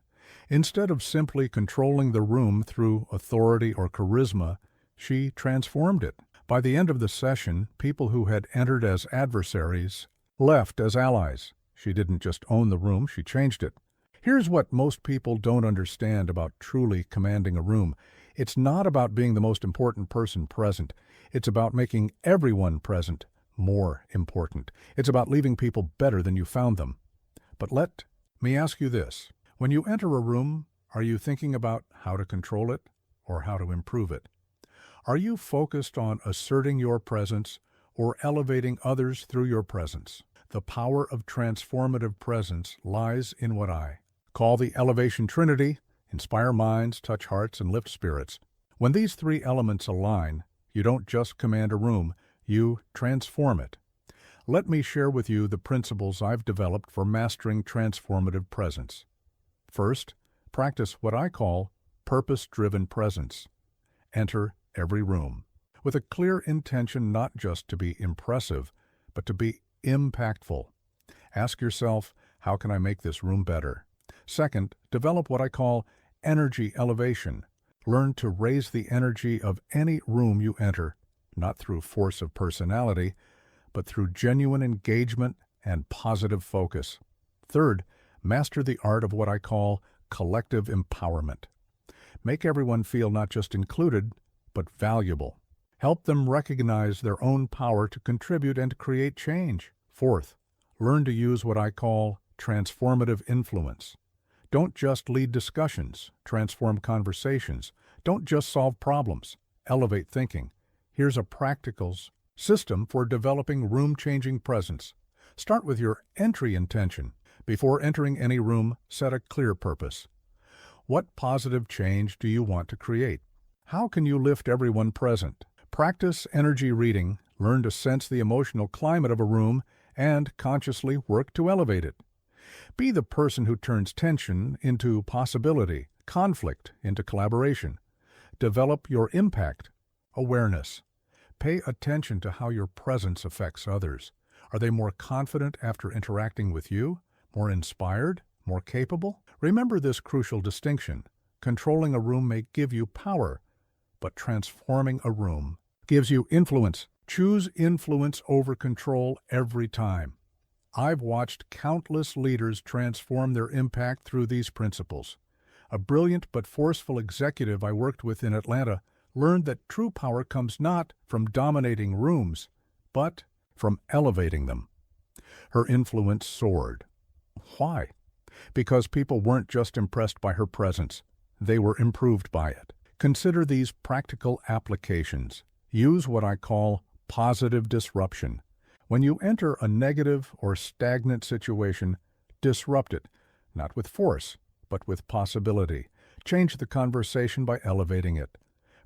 Instead of simply controlling the room through authority or charisma, she transformed it. By the end of the session, people who had entered as adversaries left as allies. She didn't just own the room, she changed it. Here's what most people don't understand about truly commanding a room. It's not about being the most important person present. It's about making everyone present more important. It's about leaving people better than you found them. But let me ask you this. When you enter a room, are you thinking about how to control it or how to improve it? Are you focused on asserting your presence or elevating others through your presence? The power of transformative presence lies in what I call the elevation trinity: inspire minds, touch hearts, and lift spirits. When these three elements align, you don't just command a room, you transform it. Let me share with you the principles I've developed for mastering transformative presence. First, practice what I call purpose-driven presence. Enter every room with a clear intention not just to be impressive, but to be impactful. Ask yourself, how can I make this room better? Second, develop what I call energy elevation. Learn to raise the energy of any room you enter, not through force of personality, but through genuine engagement and positive focus. Third, master the art of what I call collective empowerment. Make everyone feel not just included, but valuable. Help them recognize their own power to contribute and create change. Fourth, learn to use what I call transformative influence. Don't just lead discussions, transform conversations. Don't just solve problems, elevate thinking. Here's a practical system for developing room-changing presence. Start with your entry intention. Before entering any room, set a clear purpose. What positive change do you want to create? How can you lift everyone present? Practice energy reading, learn to sense the emotional climate of a room, and consciously work to elevate it. Be the person who turns tension into possibility, conflict into collaboration. Develop your impact awareness. Pay attention to how your presence affects others. Are they more confident after interacting with you? More inspired? More capable? Remember this crucial distinction. Controlling a room may give you power, but transforming a room gives you influence. Choose influence over control every time. I've watched countless leaders transform their impact through these principles. A brilliant but forceful executive I worked with in Atlanta learned that true power comes not from dominating rooms, but from elevating them. Her influence soared. Why? Because people weren't just impressed by her presence, they were improved by it. Consider these practical applications. Use what I call positive disruption. When you enter a negative or stagnant situation, disrupt it, not with force, but with possibility. Change the conversation by elevating it.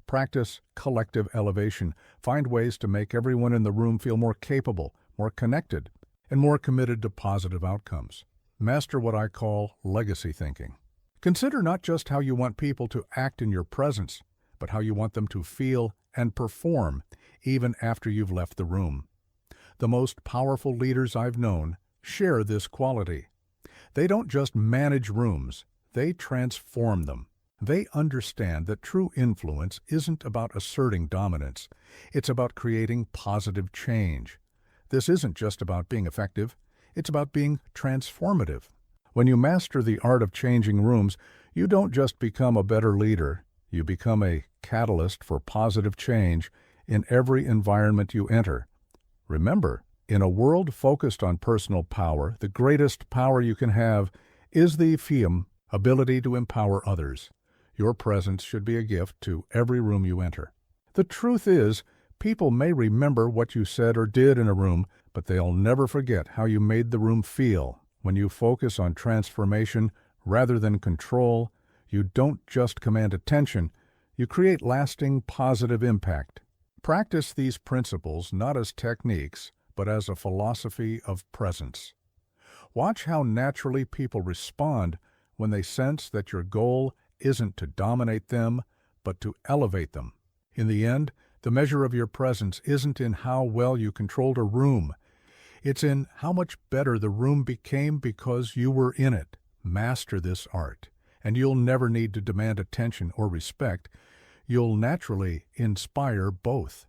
Practice collective elevation. Find ways to make everyone in the room feel more capable, more connected, and more committed to positive outcomes. Master what I call legacy thinking. Consider not just how you want people to act in your presence, but how you want them to feel and perform even after you've left the room. The most powerful leaders I've known share this quality. They don't just manage rooms, they transform them. They understand that true influence isn't about asserting dominance, it's about creating positive change. This isn't just about being effective, it's about being transformative. When you master the art of changing rooms, you don't just become a better leader, you become a catalyst for positive change in every environment you enter. Remember, in a world focused on personal power, the greatest power you can have is the ability to empower others. Your presence should be a gift to every room you enter. The truth is, people may remember what you said or did in a room, but they'll never forget how you made the room feel. When you focus on transformation rather than control, you don't just command attention, you create lasting positive impact. Practice these principles not as techniques, but as a philosophy of presence. Watch how naturally people respond when they sense that your goal isn't to dominate them, but to elevate them. In the end, the measure of your presence isn't in how well you controlled a room. It's in how much better the room became because you were in it. Master this art, and you'll never need to demand attention or respect. You'll naturally inspire both.